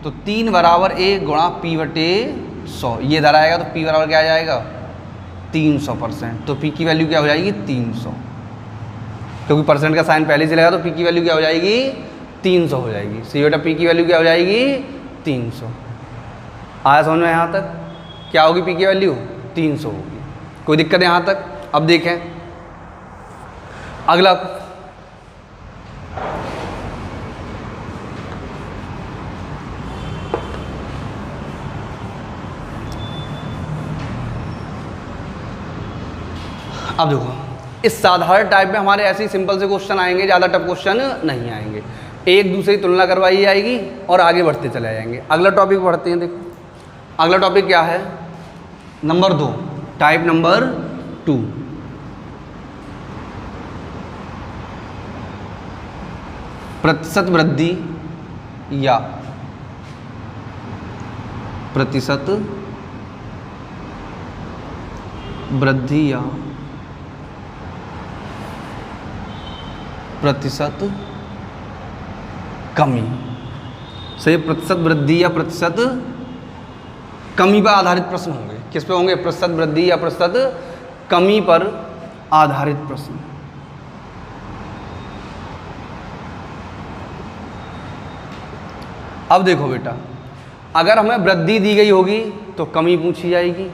Speaker 1: तो 3 बराबर 1 गुणा p/100, ये इधर आएगा तो p बराबर क्या आ जाएगा 300%। तो p की वैल्यू क्या हो जाएगी 300, क्योंकि परसेंट का साइन पहले से लगा, तो p की वैल्यू क्या हो जाएगी 300 हो जाएगी। सी बेटा p की वैल्यू क्या हो जाएगी 300। आया समझ में यहाँ तक? क्या होगी p की वैल्यू 300 होगी। कोई दिक्कत है यहाँ तक? अब देखें अगला, अब देखो, इस साधारण टाइप में हमारे ऐसे ही सिंपल से क्वेश्चन आएंगे, ज़्यादा टफ क्वेश्चन नहीं आएंगे, एक दूसरे की तुलना करवाई जाएगी और आगे बढ़ते चले जाएंगे। अगला टॉपिक पढ़ते हैं। देखो अगला टॉपिक क्या है, नंबर 2, टाइप नंबर 2, प्रतिशत वृद्धि या प्रतिशत वृद्धि या प्रतिशत कमी। सही, प्रतिशत वृद्धि या प्रतिशत कमी पर आधारित प्रश्न होंगे। किस पे होंगे, प्रतिशत वृद्धि या प्रतिशत कमी पर आधारित प्रश्न। अब देखो बेटा, अगर हमें वृद्धि दी गई होगी तो कमी पूछी जाएगी,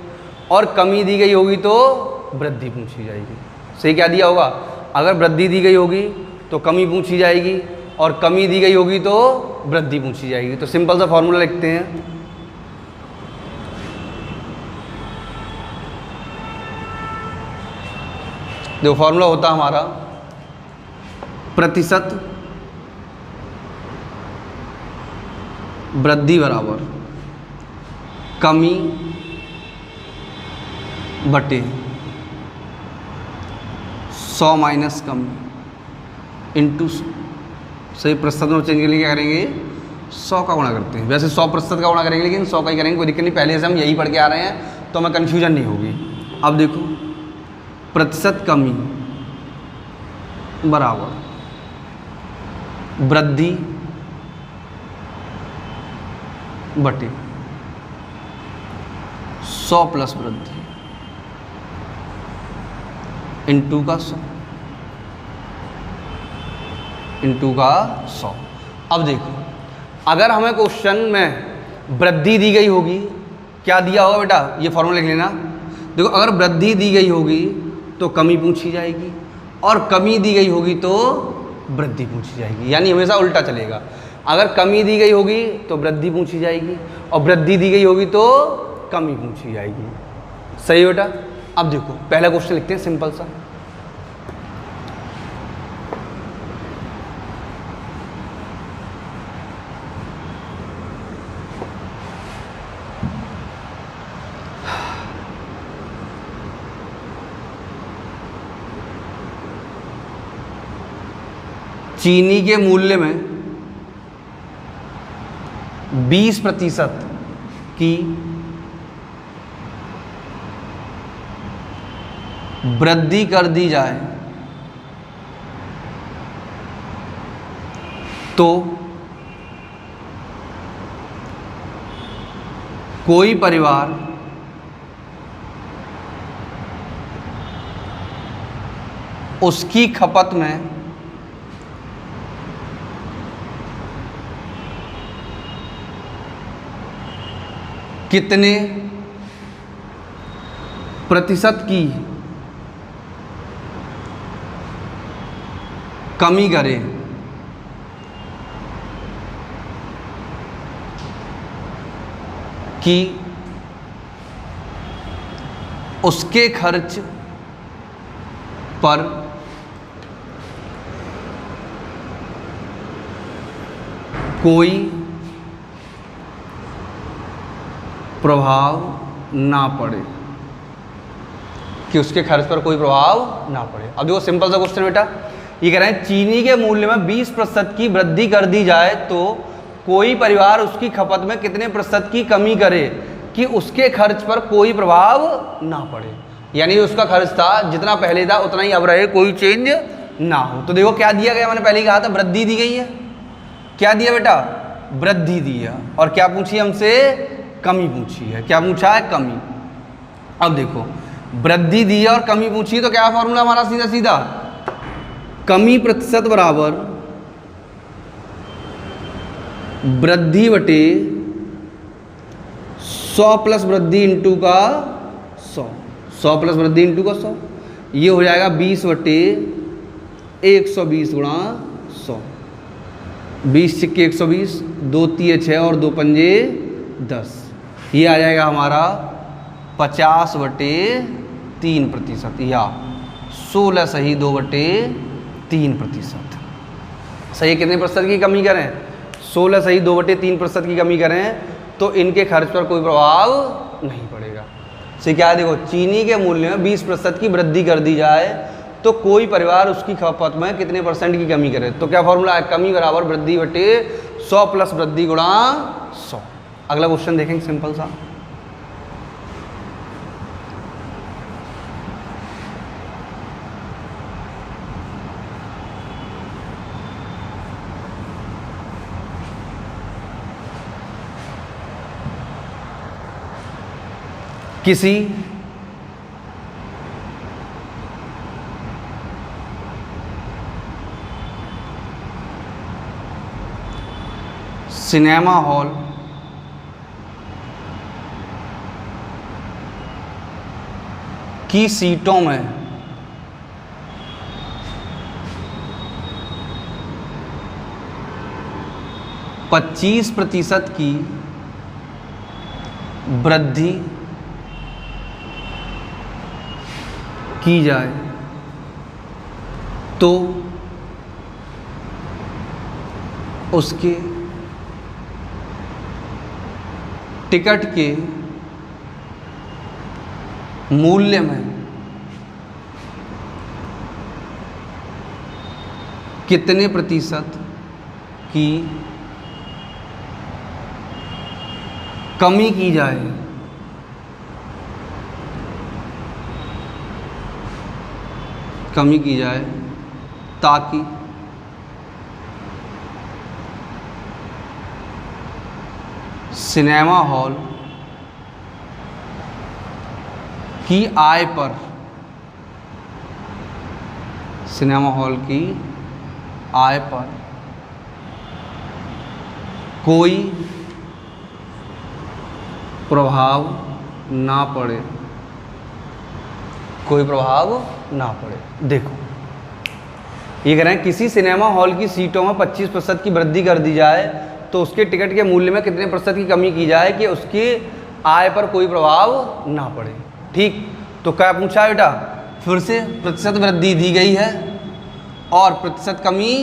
Speaker 1: और कमी दी गई होगी तो वृद्धि पूछी जाएगी। सही, क्या दिया होगा, अगर वृद्धि दी गई होगी तो कमी पूछी जाएगी, और कमी दी गई होगी तो वृद्धि पूछी जाएगी। तो सिंपल सा फॉर्मूला लिखते हैं, देखो फॉर्मूला होता हमारा प्रतिशत वृद्धि बराबर कमी बटे 100 माइनस कमी इंटू, सही प्रतिशत में चेंज के लिए क्या करेंगे, 100 का गुणा करते हैं। वैसे 100% का गुणा करेंगे, लेकिन 100 का ही करेंगे, कोई दिक्कत नहीं, पहले से हम यही पढ़ के आ रहे हैं तो हमें कन्फ्यूजन नहीं होगी। अब देखो, प्रतिशत कमी बराबर वृद्धि बटे 100 प्लस वृद्धि इंटू का 100 इंटू का 100। अब देखो, अगर हमें क्वेश्चन में वृद्धि दी गई होगी, क्या दिया होगा बेटा, ये फॉर्मूला लिख लेना। देखो, अगर वृद्धि दी गई होगी तो कमी पूछी जाएगी, और कमी दी गई होगी तो वृद्धि पूछी जाएगी, यानी हमेशा उल्टा चलेगा। अगर कमी दी गई होगी तो वृद्धि पूछी जाएगी, और वृद्धि दी गई होगी तो कमी पूछी जाएगी। सही बेटा। अब देखो, पहला क्वेश्चन लिखते हैं सिंपल सा। चीनी के मूल्य में 20% की वृद्धि कर दी जाए तो कोई परिवार उसकी खपत में कितने प्रतिशत की कमी करे कि उसके खर्च पर कोई प्रभाव ना पड़े, कि उसके खर्च पर कोई प्रभाव ना पड़े। अब देखो, सिंपल सा क्वेश्चन बेटा, ये कह रहे हैं चीनी के मूल्य में 20% की वृद्धि कर दी जाए तो कोई परिवार उसकी खपत में कितने प्रतिशत की कमी करे कि उसके खर्च पर कोई प्रभाव ना पड़े, यानी उसका खर्च था जितना पहले था उतना ही अब रहे, कोई चेंज ना हो। तो देखो क्या दिया गया, मैंने पहले ही कहा था वृद्धि दी गई है। क्या दिया बेटा, वृद्धि दिया, और क्या पूछी हमसे, कमी पूछी है। क्या पूछा है, कमी। अब देखो, वृद्धि दी है और कमी पूछी है, तो क्या फॉर्मूला हमारा सीधा सीधा, कमी प्रतिशत बराबर वृद्धि बटे 100 प्लस वृद्धि इंटू का 100, 100 प्लस वृद्धि इंटू का 100, ये हो जाएगा 20 बटे 120 गुणा 100। 20 सिक्के 120, 2 तिये 6 और 2 पंजे 10, ये आ जाएगा हमारा 50 बटे 3%, या 16 सही 2 बटे 3%। सही कितने प्रतिशत की कमी करें, 16 सही 2 बटे 3% की कमी करें तो इनके खर्च पर कोई प्रभाव नहीं पड़ेगा। सही क्या है, देखो, चीनी के मूल्य में 20% की वृद्धि कर दी जाए तो कोई परिवार उसकी खपत में कितने % की कमी करे, तो क्या फॉर्मूला है, कमी बराबर वृद्धि बटे 100 प्लस वृद्धि गुणा 100। अगला क्वेश्चन देखेंगे सिंपल सा। किसी सिनेमा हॉल की सीटों में 25% की वृद्धि की जाए तो उसके टिकट के मूल्य में कितने प्रतिशत की कमी की जाए ताकि सिनेमा हॉल की आय पर कोई प्रभाव ना पड़े। देखो, ये कह रहे हैं किसी सिनेमा हॉल की सीटों में 25% की वृद्धि कर दी जाए तो उसके टिकट के मूल्य में कितने प्रतिशत की कमी की जाए कि उसकी आय पर कोई प्रभाव ना पड़े। ठीक, तो क्या पूछा है बेटा? फिर से प्रतिशत वृद्धि दी गई है और प्रतिशत कमी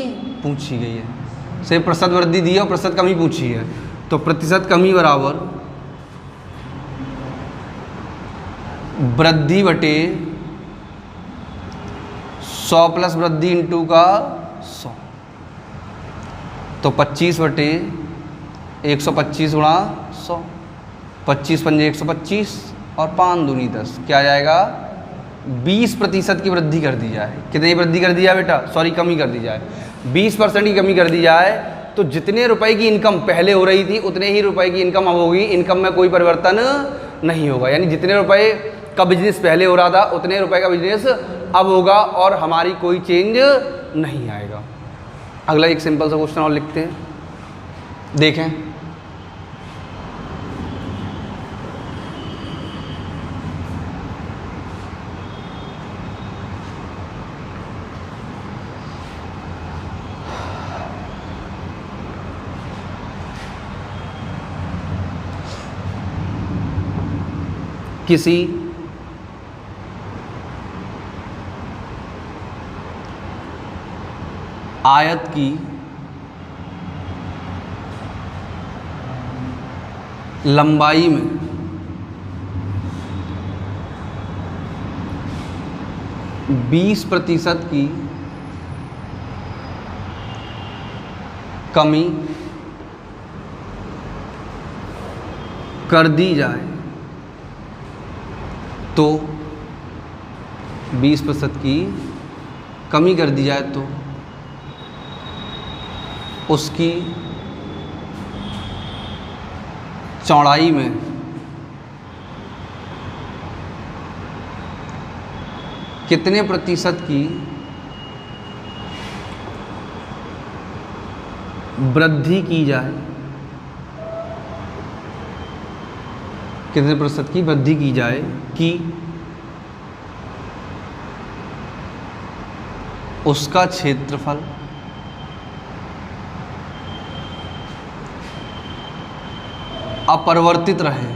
Speaker 1: पूछी गई है। सिर्फ प्रतिशत वृद्धि दी है और प्रतिशत कमी पूछी है, तो प्रतिशत कमी बराबर वृद्धि बटे 100 प्लस वृद्धि इंटू का 100, तो 25 बटे 125 गुणा 100, 25 पंजे 125 और 5 दूनी 10, क्या आ जाएगा? 20% की वृद्धि कर दी जाए। कितनी वृद्धि कर दी जाए बेटा? सॉरी, कमी कर दी जाए। 20% की कमी कर दी जाए तो जितने रुपए की इनकम पहले हो रही थी उतने ही रुपए की इनकम अब होगी। इनकम में कोई परिवर्तन नहीं होगा, यानी जितने रुपए का बिजनेस पहले हो रहा था उतने रुपए का बिजनेस अब होगा और हमारी कोई चेंज नहीं आएगा। अगला एक सिंपल सा क्वेश्चन और लिखते हैं, देखें। किसी आयत की लंबाई में बीस प्रतिशत की कमी कर दी जाए तो 20% की कमी कर दी जाए तो उसकी चौड़ाई में कितने प्रतिशत की वृद्धि की जाए, कितने प्रतिशत की वृद्धि की जाए कि उसका क्षेत्रफल अपरिवर्तित रहे।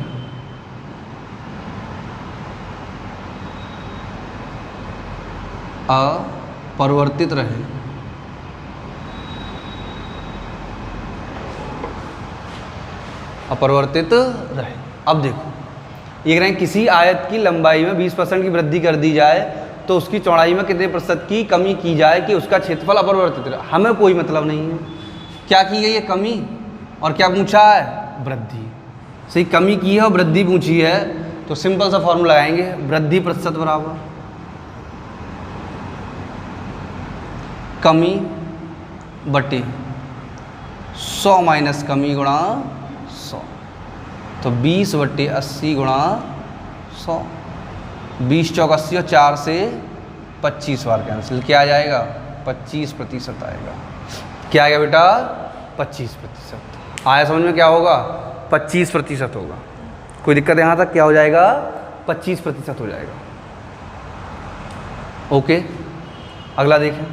Speaker 1: अपरिवर्तित रहे। अपरिवर्तित रहे। अब देखो, ये कह रहे हैं किसी आयत की लंबाई में 20% की वृद्धि कर दी जाए तो उसकी चौड़ाई में कितने प्रतिशत की कमी की जाए कि उसका क्षेत्रफल अपरिवर्तित रहे। हमें कोई मतलब नहीं है क्या की गई है, कमी, और क्या पूछा है, वृद्धि। सही, कमी की है और वृद्धि पूछी है तो सिंपल सा फॉर्मूला लगाएंगे, वृद्धि प्रतिशत बराबर कमी बटे 100 माइनस कमी गुणा 100, तो 20 बटे 80 गुणा 100। 20 चौक 80 और 4 से 25 बार कैंसिल, क्या आ जाएगा, 25% आएगा। क्या आएगा बेटा, 25% आया। समझ में क्या होगा, 25% होगा। कोई दिक्कत यहाँ तक, क्या हो जाएगा, 25% हो जाएगा। ओके, अगला देखें।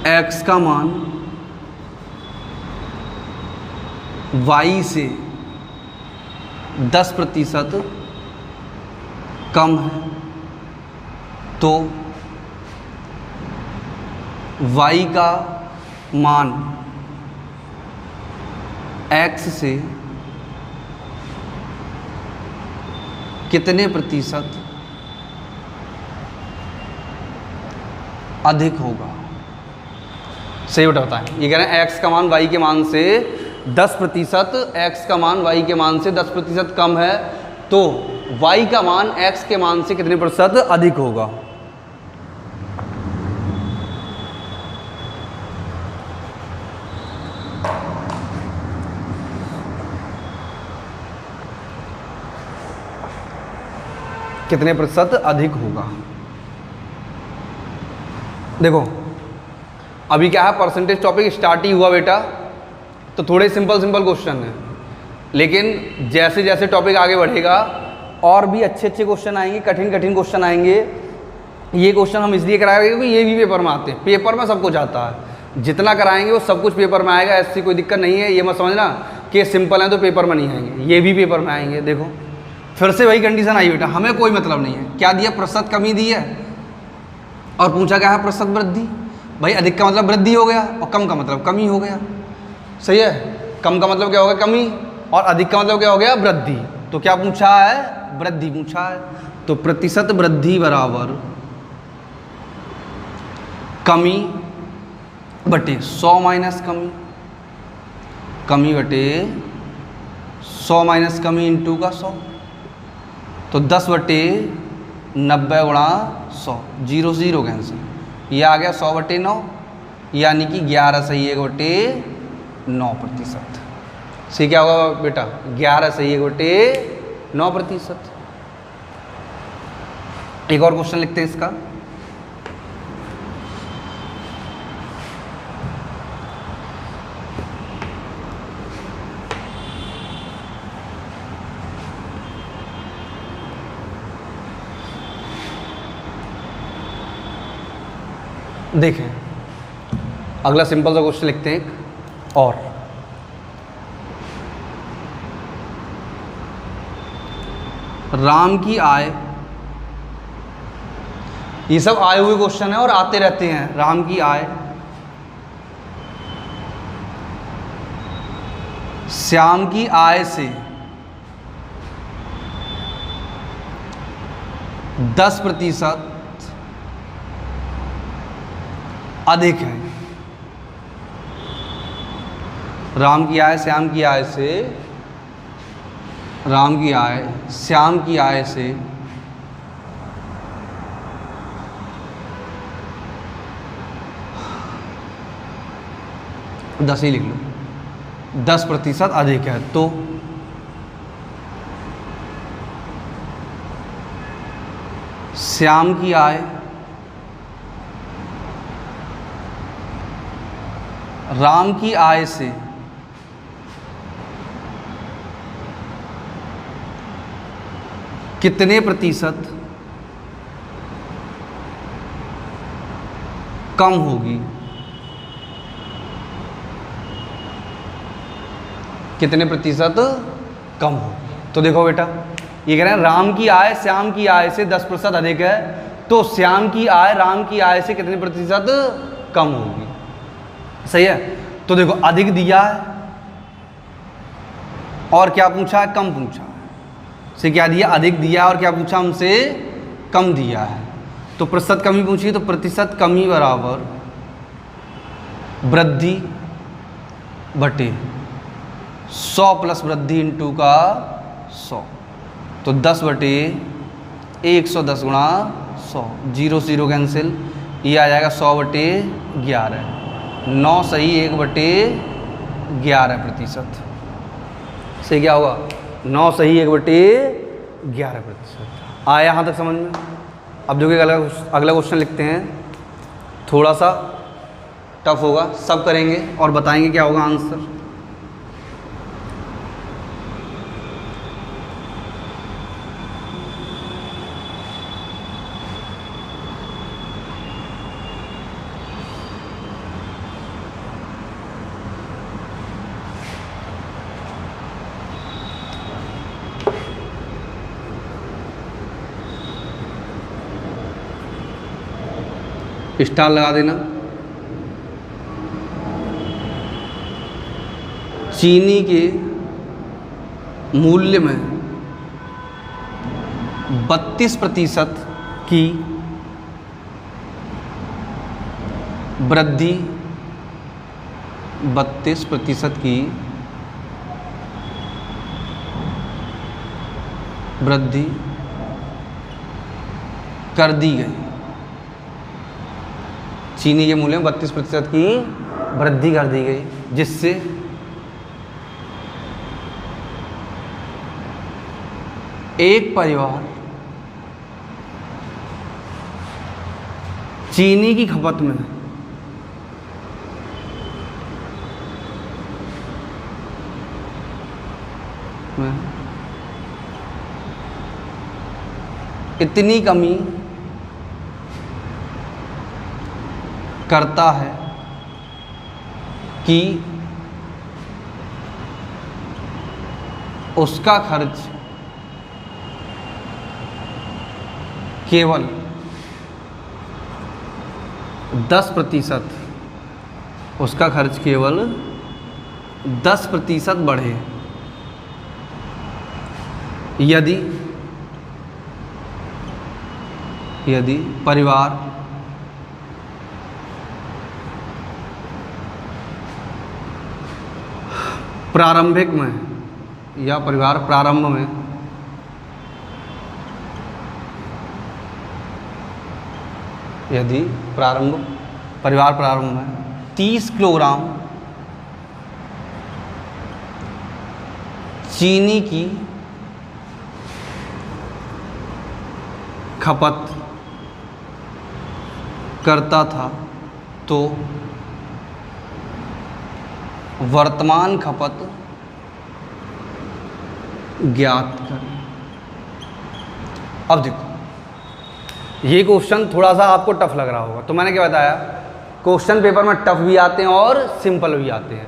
Speaker 1: x का मान y से 10% कम है तो y का मान x से कितने प्रतिशत अधिक होगा। सही बेटा बताएं। ये कह रहे हैं x का मान y के मान से 10%, x का मान y के मान से 10% कम है तो y का मान x के मान से कितने प्रतिशत अधिक होगा। कितने प्रतिशत अधिक होगा। देखो अभी क्या है, परसेंटेज टॉपिक स्टार्ट ही हुआ बेटा, तो थोड़े सिंपल क्वेश्चन हैं, लेकिन जैसे जैसे टॉपिक आगे बढ़ेगा और भी अच्छे क्वेश्चन आएंगे, कठिन क्वेश्चन आएंगे। ये क्वेश्चन हम इसलिए कराएंगे क्योंकि ये भी पेपर में आते हैं, पेपर में सब कुछ आता है, जितना कराएंगे वो सब कुछ पेपर में आएगा, ऐसी कोई दिक्कत नहीं है। ये मत समझना कि सिंपल है तो पेपर में नहीं आएंगे, ये भी पेपर में आएंगे। देखो फिर से वही कंडीशन आई बेटा, हमें कोई मतलब नहीं है क्या दिया, प्रतिशत कमी दी है और पूछा क्या है प्रतिशत वृद्धि। भाई अधिक का मतलब वृद्धि हो गया और कम का मतलब कमी हो गया। सही है, कम का मतलब क्या हो गया, कमी, और अधिक का मतलब क्या हो गया, वृद्धि। तो क्या पूछा है, वृद्धि पूछा है। तो प्रतिशत वृद्धि बराबर कमी बटे 100 माइनस कमी, कमी बटे 100 माइनस कमी इंटू का 100, तो 10 बटे 90 गुणा 100, 0 से 0 कैंसिल, ये आ गया 100 बटे 9, यानी कि 11 सही 1 बटे 9%। सही क्या होगा बेटा, 11 सही 1 बटे 9%। एक और क्वेश्चन लिखते हैं इसका। देखें अगला सिंपल सा क्वेश्चन लिखते हैं एक और। राम की आय, ये सब आए हुए क्वेश्चन है और आते रहते हैं। राम की आय श्याम की आय से 10% अधिक है। राम की आय श्याम की आय से, राम की आय श्याम की आय से 10 ही लिख लो, 10% अधिक है तो श्याम की आय राम की आय से कितने प्रतिशत कम होगी। कितने प्रतिशत कम होगी। तो देखो बेटा ये कह रहे हैं राम की आय श्याम की आय से 10% अधिक है तो श्याम की आय राम की आय से कितने प्रतिशत कम होगी। सही है, तो देखो अधिक दिया है और क्या पूछा है, कम पूछा है। से क्या दिया, अधिक दिया है और क्या पूछा हमसे, कम दिया है। तो प्रतिशत कमी पूछी तो प्रतिशत कमी बराबर वृद्धि बटे 100 प्लस वृद्धि इंटू का 100, तो 10 बटे 110 गुणा 100, 0 से 0 कैंसिल, ये आ जाएगा 100 बटे 11, 9 सही 1 बटे 11%। से क्या होगा, 9 सही 1 बटे 11%। आया यहाँ तक समझ में। अब जो कि अगला क्वेश्चन लिखते हैं, थोड़ा सा टफ होगा, सब करेंगे और बताएंगे क्या होगा आंसर। स्टार लगा देना। चीनी के मूल्य में 32% की वृद्धि 32% की वृद्धि कर दी गई। चीनी के मूल्य में 32% की वृद्धि कर दी गई, जिससे एक परिवार चीनी की खपत में इतनी कमी करता है कि उसका खर्च केवल 10%, उसका खर्च केवल 10% बढ़े यदि परिवार प्रारंभिक में या परिवार प्रारंभ में परिवार प्रारंभ में 30 किलोग्राम चीनी की खपत करता था, तो वर्तमान खपत ज्ञात करें। अब देखो, ये क्वेश्चन थोड़ा सा आपको टफ लग रहा होगा, तो मैंने क्या बताया, क्वेश्चन पेपर में टफ भी आते हैं और सिंपल भी आते हैं।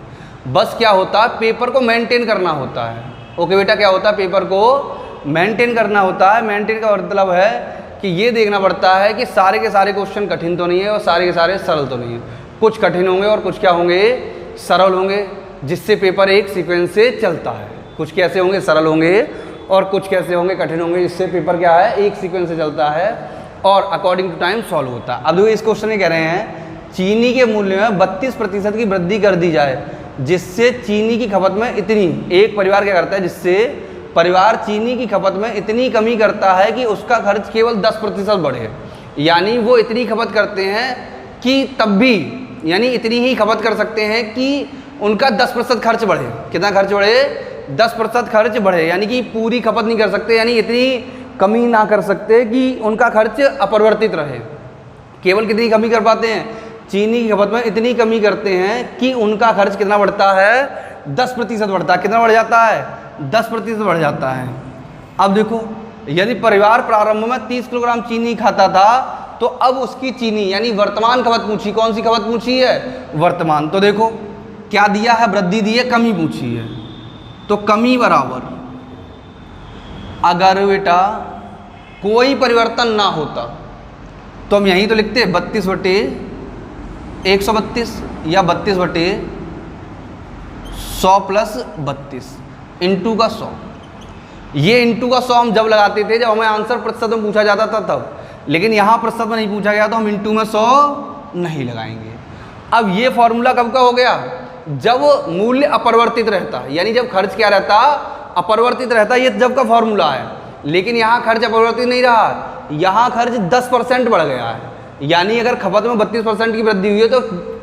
Speaker 1: बस क्या होता है, पेपर को मेंटेन करना होता है। ओके बेटा, क्या होता है, पेपर को मेंटेन करना होता है। मेंटेन का मतलब है कि ये देखना पड़ता है कि सारे के सारे क्वेश्चन कठिन तो नहीं है और सारे के सारे सरल तो नहीं है। कुछ कठिन होंगे और कुछ क्या होंगे, सरल होंगे, जिससे पेपर एक सीक्वेंस से चलता है। कुछ कैसे होंगे, सरल होंगे, और कुछ कैसे होंगे, कठिन होंगे, जिससे पेपर क्या है, एक सीक्वेंस से चलता है और अकॉर्डिंग टू टाइम सॉल्व होता है। अब इस क्वेश्चन में कह रहे हैं चीनी के मूल्य में 32% की वृद्धि कर दी जाए, जिससे चीनी की खपत में इतनी, एक परिवार क्या करता है, जिससे परिवार चीनी की खपत में इतनी कमी करता है कि उसका खर्च केवल 10% बढ़े। यानी वो इतनी खपत करते हैं कि तब भी, यानी इतनी ही खपत कर सकते हैं कि उनका 10% खर्च बढ़े। कितना खर्च बढ़े, 10% खर्च बढ़े, यानी कि पूरी खपत नहीं कर सकते, यानी इतनी कमी ना कर सकते कि उनका खर्च अपरिवर्तित रहे। केवल कितनी कमी कर पाते हैं, चीनी की खपत में इतनी कमी करते हैं कि उनका खर्च कितना बढ़ता है, 10% बढ़ता है। कितना बढ़ जाता है, 10% बढ़ जाता है। अब देखो, यदि परिवार प्रारंभ में 30 किलोग्राम चीनी खाता था, तो अब उसकी चीनी यानी वर्तमान खपत पूछी, कौन सी खपत पूछी है, वर्तमान। तो देखो क्या दिया है, वृद्धि दी है, कमी पूछी है। तो कमी बराबर, अगर बेटा कोई परिवर्तन ना होता तो हम यहीं तो लिखते 32/132 या 32/100 + 32 इंटू का 100। ये इंटू का 100 हम जब लगाते थे जब हमें आंसर प्रतिशत में पूछा जाता था तब, लेकिन यहाँ प्रतिशत में नहीं पूछा गया तो हम इंटू में 100 नहीं लगाएंगे। अब ये फॉर्मूला कब का हो गया, जब मूल्य अपरिवर्तित रहता, यानी जब खर्च क्या रहता, अपरिवर्तित रहता, ये जब का फॉर्मूला है। लेकिन यहाँ खर्च अपरिवर्तित नहीं रहा, यहाँ खर्च 10% बढ़ गया है। यानी अगर खपत में 32% की वृद्धि हुई है तो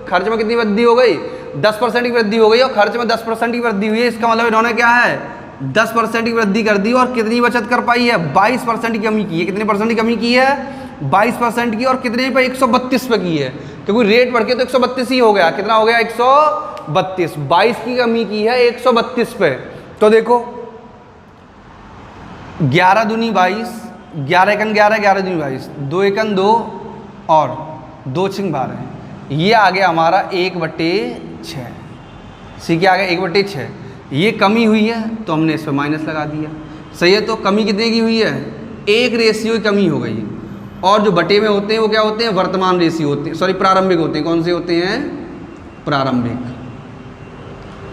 Speaker 1: खर्च में कितनी वृद्धि हो गई, 10% की वृद्धि हो गई, और खर्च में 10% की वृद्धि हुई है। इसका मतलब इन्होंने क्या है, 10% की वृद्धि कर दी और कितनी बचत कर पाई है, 22% की कमी की है। कितने परसेंट की कमी की है, 22% की, और कितने पे, 132 पे की है, क्योंकि रेट बढ़ के तो 132 ही हो गया। कितना हो गया, 132, 22 की कमी की है 132 पे। तो देखो 11 दूनी 22, 11 एकन 11, 11 दूनी 22, 2 एकन 2 और 2 छिंग 12, ये आ गया हमारा 1/6। सी क्या आ गया, 1/6। ये कमी हुई है तो हमने इस पर माइनस लगा दिया, सही है। तो कमी कितने की हुई है, 1 रेशियो की कमी हो गई। और जो बटे में होते हैं वो क्या होते हैं, वर्तमान रेशियो होते हैं, सॉरी प्रारंभिक होते हैं। कौन से होते हैं, प्रारंभिक।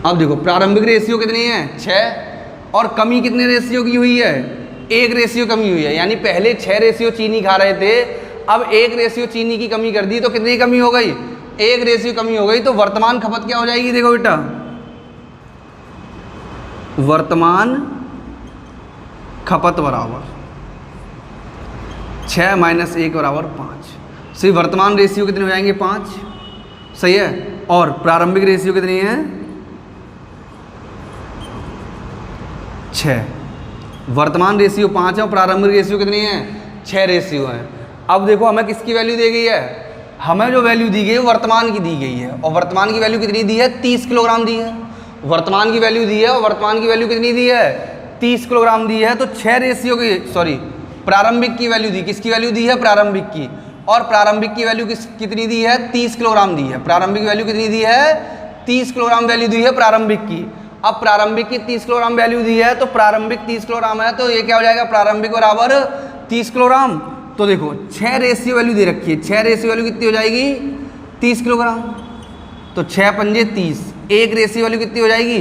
Speaker 1: अब देखो प्रारंभिक रेशियो कितनी है, 6, और कमी कितने रेशियो की हुई है, 1 रेशियो कमी हुई है। यानी पहले 6 रेशियो चीनी खा रहे थे, अब 1 रेशियो चीनी की कमी कर दी तो कितनी कमी हो गई, 1 रेशियो कमी हो गई। तो वर्तमान खपत क्या हो जाएगी, देखो बेटा, वर्तमान खपत बराबर 6 - 1 बराबर 5। सही, वर्तमान रेशियो कितने हो जाएंगे, 5। सही है। और प्रारंभिक रेशियो कितनी है, 6। वर्तमान रेशियो 5 है और प्रारंभिक रेशियो कितनी है, 6 रेशियो है। अब देखो हमें किसकी वैल्यू दी गई है, हमें जो वैल्यू दी गई है वर्तमान की दी गई है, और वर्तमान की वैल्यू कितनी दी है, 30 किलोग्राम दी है। वर्तमान की वैल्यू दी है और वर्तमान की वैल्यू कितनी दी है, 30 किलोग्राम दी है। तो 6 रेशियो की, सॉरी प्रारंभिक की वैल्यू दी, किसकी वैल्यू दी है, प्रारंभिक की, और प्रारंभिक की वैल्यू कितनी दी है, 30 किलोग्राम दी है। प्रारंभिक वैल्यू कितनी दी है, 30 किलोग्राम वैल्यू दी है प्रारंभिक की। अब प्रारंभिक की 30 किलोग्राम वैल्यू दी है, तो प्रारंभिक 30 किलोग्राम है, तो ये क्या हो जाएगा, प्रारंभिक बराबर 30 किलोग्राम। तो देखो 6 रेशियो वैल्यू दे रखी है, 6 रेशियो वैल्यू कितनी हो जाएगी, 30 किलोग्राम। तो 6 पंजे 30, 1 रेशियो वैल्यू कितनी हो जाएगी,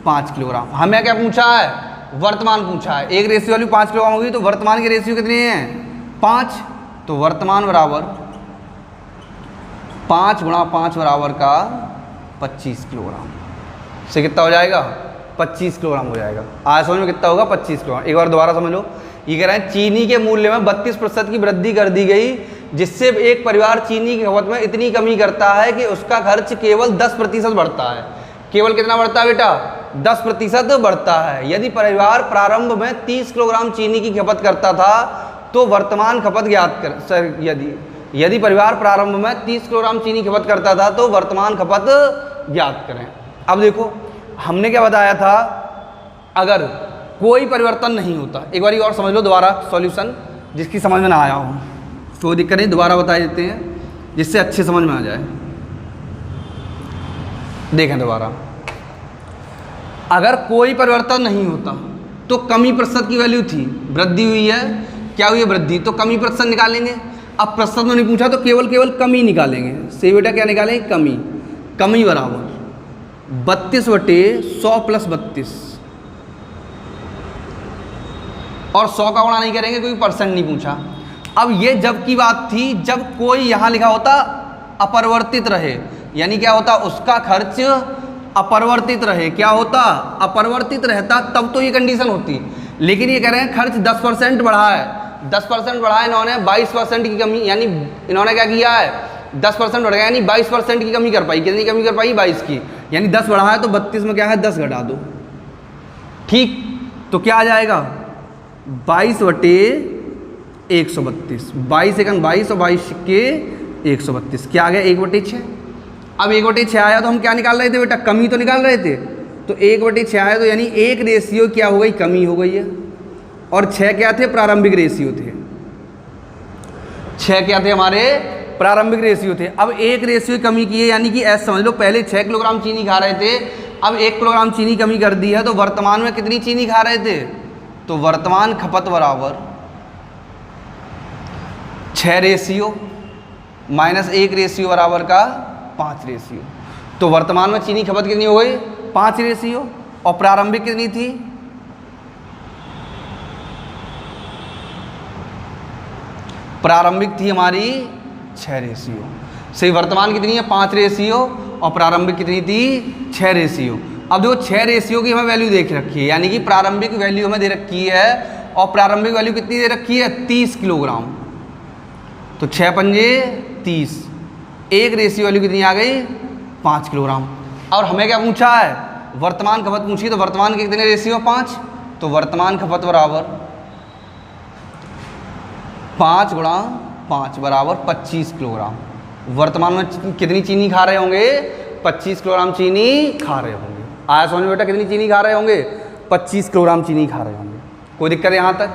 Speaker 1: 5 किलोग्राम। हमें क्या पूछा है, वर्तमान पूछा है। 1 रेशियो वैल्यू 5 किलोग्राम होगी, तो वर्तमान की रेशियो कितनी है, 5। तो वर्तमान बराबर 5 × 5 बराबर का 25 किलोग्राम। से कितना हो जाएगा, 25 किलोग्राम हो जाएगा। आज समझ में कितना होगा, 25 किलोग्राम। एक बार दोबारा समझ लो, ये कह रहे हैं चीनी के मूल्य में 32% की वृद्धि कर दी गई, जिससे एक परिवार चीनी की खपत में इतनी कमी करता है कि उसका खर्च केवल 10% बढ़ता है। केवल कितना बढ़ता है बेटा, 10% बढ़ता है। यदि परिवार प्रारंभ में 30 किलोग्राम चीनी की खपत करता था तो वर्तमान खपत ज्ञात कर, सर यदि परिवार प्रारंभ में 30 किलोग्राम चीनी खपत करता था तो वर्तमान खपत ज्ञात करें। अब देखो हमने क्या बताया था, अगर कोई परिवर्तन नहीं होता, एक बार और समझ लो दोबारा सॉल्यूशन, जिसकी समझ में ना आया हो कोई दिक्कत नहीं, दोबारा बता देते हैं जिससे अच्छे समझ में आ जाए। देखें दोबारा, अगर कोई परिवर्तन नहीं होता तो कमी प्रतिशत की वैल्यू थी, वृद्धि हुई है, क्या हुई है, वृद्धि, तो कमी प्रतिशत निकालेंगे। अब प्रतिशत में नहीं पूछा तो केवल कमी निकालेंगे। से बेटा क्या निकालेंगे, कमी। कमी बराबर 32/100 + 32, और 100 का गुणा नहीं करेंगे क्योंकि परसेंट नहीं पूछा। अब ये जब की बात थी जब कोई यहाँ लिखा होता अपरिवर्तित रहे, यानी क्या होता, उसका खर्च अपरिवर्तित रहे, क्या होता, अपरिवर्तित रहता, तब तो ये कंडीशन होती। लेकिन ये कह रहे हैं खर्च 10% बढ़ा है, 10% बढ़ा है इन्होंने, 22% की कमी, यानी इन्होंने क्या किया है, 10% बढ़ गया, यानी 22% की कमी कर पाई। कितनी कमी कर पाई, 22 की, यानी 10 बढ़ा है तो 32 में क्या है, 10 घटा दो। ठीक, तो क्या आ जाएगा, 22/132, 22 × 22 और 22 के 132, क्या आ गया, 1/6। अब 1/6 आया तो हम क्या निकाल रहे थे बेटा, कमी तो निकाल रहे थे। तो 1/6 आया तो यानी 1 रेशियो क्या हो गई, कमी हो गई है, और 6 क्या थे, प्रारंभिक रेशियो थे। 6 क्या थे, हमारे प्रारंभिक रेशियो थे। अब 1 रेशियो कमी की है, यानी कि ऐसा समझ लो, पहले 6 किलोग्राम चीनी खा रहे थे, अब 1 किलोग्राम चीनी कमी कर दी है, तो वर्तमान में कितनी चीनी खा रहे थे, तो वर्तमान खपत बराबर 6 रेशियो - 1 रेशियो बराबर का 5 रेशियो। तो वर्तमान में चीनी खपत कितनी हो गई, 5 रेशियो, और प्रारंभिक कितनी थी, प्रारंभिक थी हमारी 6 रेशियो। सही, वर्तमान कितनी है, 5 रेशियो, और प्रारंभिक कितनी थी, 6 रेशियो। अब देखो 6 रेशियो की हमें वैल्यू देख रखी है, यानी कि प्रारंभिक वैल्यू हमें दे रखी है, और प्रारंभिक वैल्यू कितनी दे रखी है, 30 किलोग्राम। तो 6 पंजे 30, 1 रेशियो वैल्यू कितनी आ गई, 5 किलोग्राम। और हमें क्या पूछा है, वर्तमान खपत पूछी, तो वर्तमान के कितने रेशियो, 5। तो वर्तमान खपत बराबर 5 × 5 बराबर 25 किलोग्राम। वर्तमान में कितनी चीनी खा रहे होंगे, 25 किलोग्राम चीनी खा रहे होंगे। आया समझ में बेटा, कितनी चीनी खा रहे होंगे, 25 किलोग्राम चीनी खा रहे होंगे। कोई दिक्कत है यहाँ तक,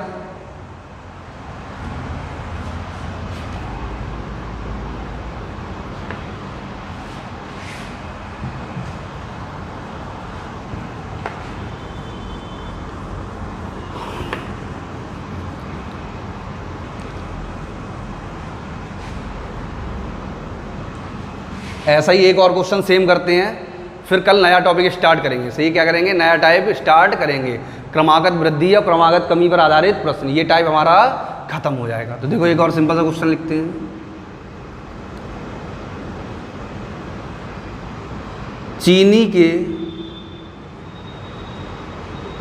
Speaker 1: ऐसा ही एक और क्वेश्चन सेम करते हैं, फिर कल नया टॉपिक स्टार्ट करेंगे। सही, क्या करेंगे, नया टाइप स्टार्ट करेंगे, क्रमागत वृद्धि या क्रमागत कमी पर आधारित प्रश्न। ये टाइप हमारा खत्म हो जाएगा। तो देखो एक और सिंपल सा क्वेश्चन लिखते हैं। चीनी के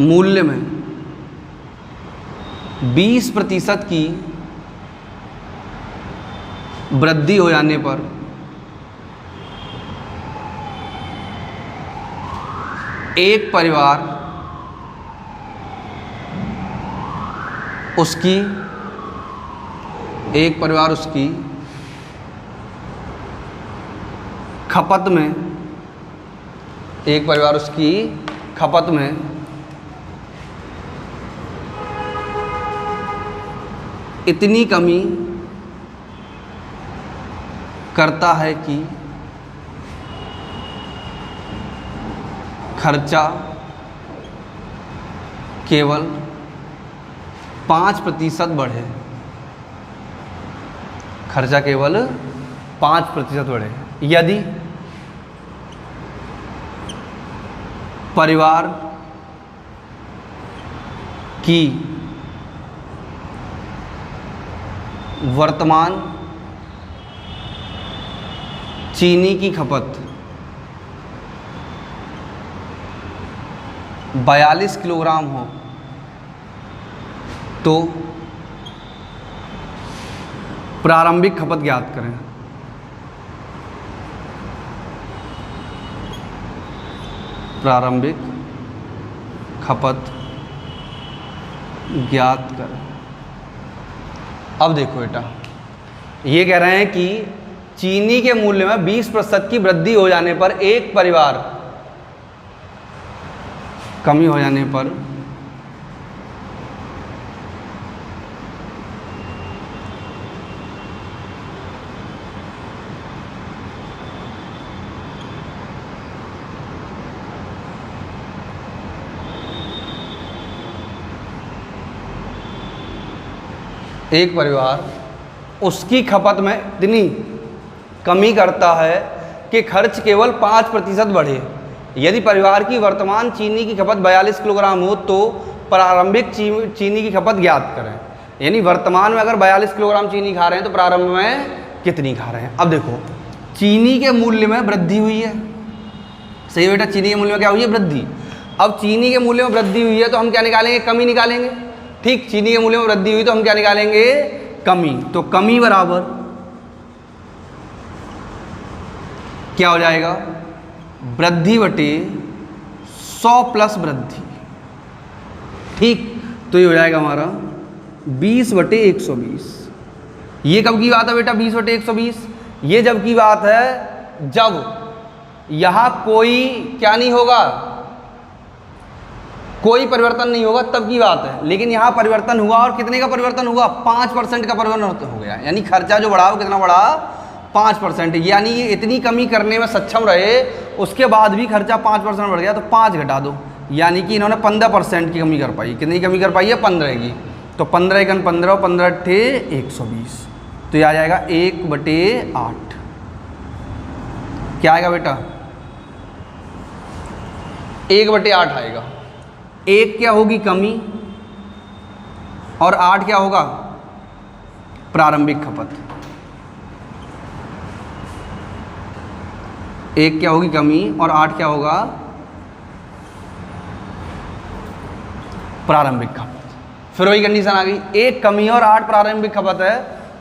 Speaker 1: मूल्य में 20% की वृद्धि हो जाने पर एक परिवार उसकी खपत में इतनी कमी करता है कि खर्चा केवल 5% बढ़े। खर्चा केवल 5% बढ़े यदि परिवार की वर्तमान चीनी की खपत 42 किलोग्राम हो तो प्रारंभिक खपत ज्ञात करें। प्रारंभिक खपत ज्ञात करें। अब देखो बेटा, ये कह रहे हैं कि चीनी के मूल्य में 20% की वृद्धि हो जाने पर एक परिवार कमी हो जाने पर एक परिवार उसकी खपत में इतनी कमी करता है कि खर्च केवल 5% बढ़े। यदि परिवार की वर्तमान चीनी की खपत 42 किलोग्राम हो तो प्रारंभिक चीनी की खपत ज्ञात करें। यानी वर्तमान में अगर 42 किलोग्राम चीनी खा रहे हैं तो प्रारंभ में कितनी खा रहे हैं। अब देखो, चीनी के मूल्य में वृद्धि हुई है। सही बेटा, चीनी के मूल्य में क्या हुई है, वृद्धि। अब चीनी के मूल्य में वृद्धि हुई है तो हम क्या निकालेंगे, कमी निकालेंगे। ठीक, चीनी के मूल्य में वृद्धि हुई तो हम क्या निकालेंगे, कमी। तो कमी बराबर क्या हो जाएगा, वृद्धि बटे 100 प्लस वृद्धि। ठीक, तो ये हो जाएगा हमारा 20 बटे 120। ये कब की बात है बेटा, 20 बटे 120? ये जब की बात है जब यहां कोई क्या नहीं होगा, कोई परिवर्तन नहीं होगा, तब की बात है। लेकिन यहाँ परिवर्तन हुआ, और कितने का परिवर्तन हुआ, 5% का परिवर्तन हो गया। यानी खर्चा जो बढ़ा वो कितना बढ़ा, 5%। यानी ये इतनी कमी करने में सक्षम रहे, उसके बाद भी खर्चा 5% बढ़ गया, तो 5 घटा दो। यानी कि इन्होंने 15% की कमी कर पाई। कितनी कमी कर पाई है, 15 की। तो 15 × 15 और 15 × 120, तो ये आ जाएगा 1/8। क्या आएगा बेटा, 1/8 आएगा। 1 क्या होगी, कमी, और 8 क्या होगा, प्रारंभिक खपत। 1 क्या होगी, कमी, और 8 क्या होगा, प्रारंभिक खपत। फिर वही कंडीशन आ गई, 1 कमी और 8 प्रारंभिक खपत है,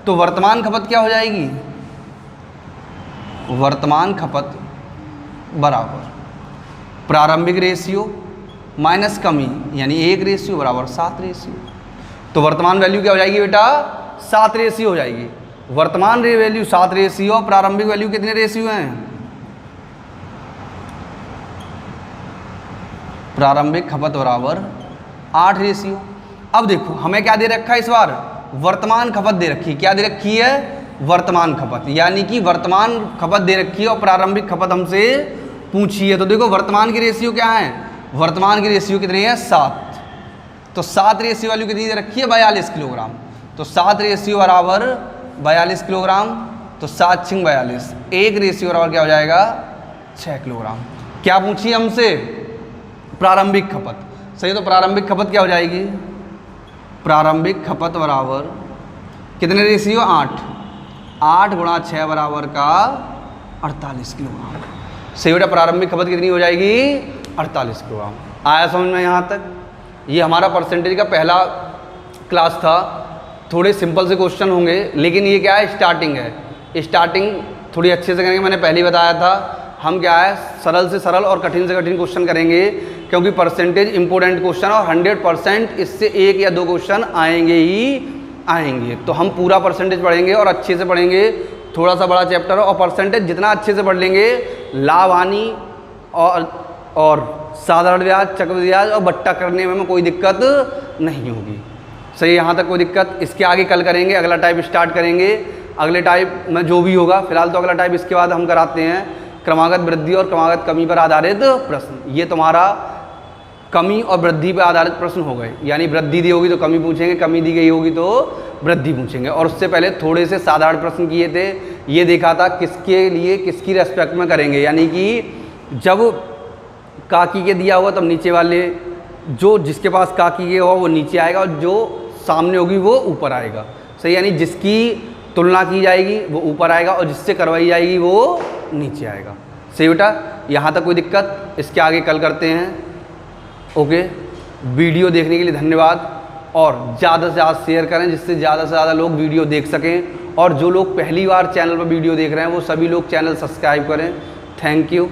Speaker 1: तो वर्तमान खपत क्या हो जाएगी, वर्तमान खपत बराबर प्रारंभिक रेशियो माइनस कमी, यानी 1 रेशियो बराबर 7 रेशियो। तो वर्तमान वैल्यू क्या हो जाएगी बेटा, 7 रेशियो हो जाएगी। वर्तमान वैल्यू 7 रेशियो, और प्रारंभिक वैल्यू कितने रेशियो हैं, प्रारंभिक खपत बराबर 8 रेशियो। अब देखो हमें क्या दे रखा है इस बार, वर्तमान खपत दे रखी है। क्या दे रखी है, वर्तमान खपत। यानी कि वर्तमान खपत दे रखी है और प्रारंभिक खपत हमसे पूछी है। तो देखो वर्तमान की रेशियो क्या है, वर्तमान की रेशियो कितनी है, 7। तो 7 रेशियो वैल्यू कितनी दे रखी है, 42 किलोग्राम। तो 7 रेशियो बराबर 42 किलोग्राम। तो 7 × 42, 1 रेशियो बराबर क्या हो जाएगा 6 किलोग्राम। क्या पूछी हमसे, प्रारंभिक खपत। सही, तो प्रारंभिक खपत क्या हो जाएगी, प्रारंभिक खपत बराबर कितने रेशियो 8, 8 × 6 बराबर का 48 किलोग्राम। सही बेटा, प्रारंभिक खपत कितनी हो जाएगी 48 किलोग्राम। आया समझ में यहाँ तक। ये हमारा परसेंटेज का पहला क्लास था। थोड़े सिंपल से क्वेश्चन होंगे, लेकिन ये क्या है, स्टार्टिंग है। स्टार्टिंग थोड़ी अच्छे से करेंगे, मैंने पहले ही बताया था। हम क्या है, सरल से सरल और कठिन से कठिन क्वेश्चन करेंगे, क्योंकि परसेंटेज इंपॉर्टेंट क्वेश्चन और 100% इससे 1 या 2 क्वेश्चन आएंगे ही आएंगे। तो हम पूरा परसेंटेज पढ़ेंगे और अच्छे से पढ़ेंगे। थोड़ा सा बड़ा चैप्टर है और परसेंटेज जितना अच्छे से पढ़ लेंगे, लाभ हानि और साधारण ब्याज, चक्रवृद्धि ब्याज और बट्टा करने में कोई दिक्कत नहीं होगी। सही, यहाँ तक कोई दिक्कत। इसके आगे कल करेंगे, अगला टाइप स्टार्ट करेंगे। अगले टाइप में जो भी होगा, फिलहाल तो अगला टाइप इसके बाद हम कराते हैं क्रमागत वृद्धि और क्रमागत कमी पर आधारित प्रश्न। ये तुम्हारा कमी और वृद्धि पर आधारित प्रश्न हो गए, यानी वृद्धि दी होगी तो कमी पूछेंगे, कमी दी गई होगी तो वृद्धि पूछेंगे। और उससे पहले थोड़े से साधारण प्रश्न किए थे। ये देखा था किसके लिए किसकी रेस्पेक्ट में करेंगे, यानी कि जब काकी के दिया होगा तब नीचे वाले, जो जिसके पास काकी के होगा वो नीचे आएगा और जो सामने होगी वो ऊपर आएगा। सही, यानी जिसकी तुलना की जाएगी वो ऊपर आएगा और जिससे करवाई जाएगी वो नीचे आएगा। सही बेटा, यहाँ तक कोई दिक्कत। इसके आगे कल करते हैं। ओके, वीडियो देखने के लिए धन्यवाद और ज़्यादा से ज़्यादा शेयर करें, जिससे ज़्यादा से ज़्यादा लोग वीडियो देख सकें। और जो लोग पहली बार चैनल पर वीडियो देख रहे हैं वो सभी लोग चैनल सब्सक्राइब करें। Thank you.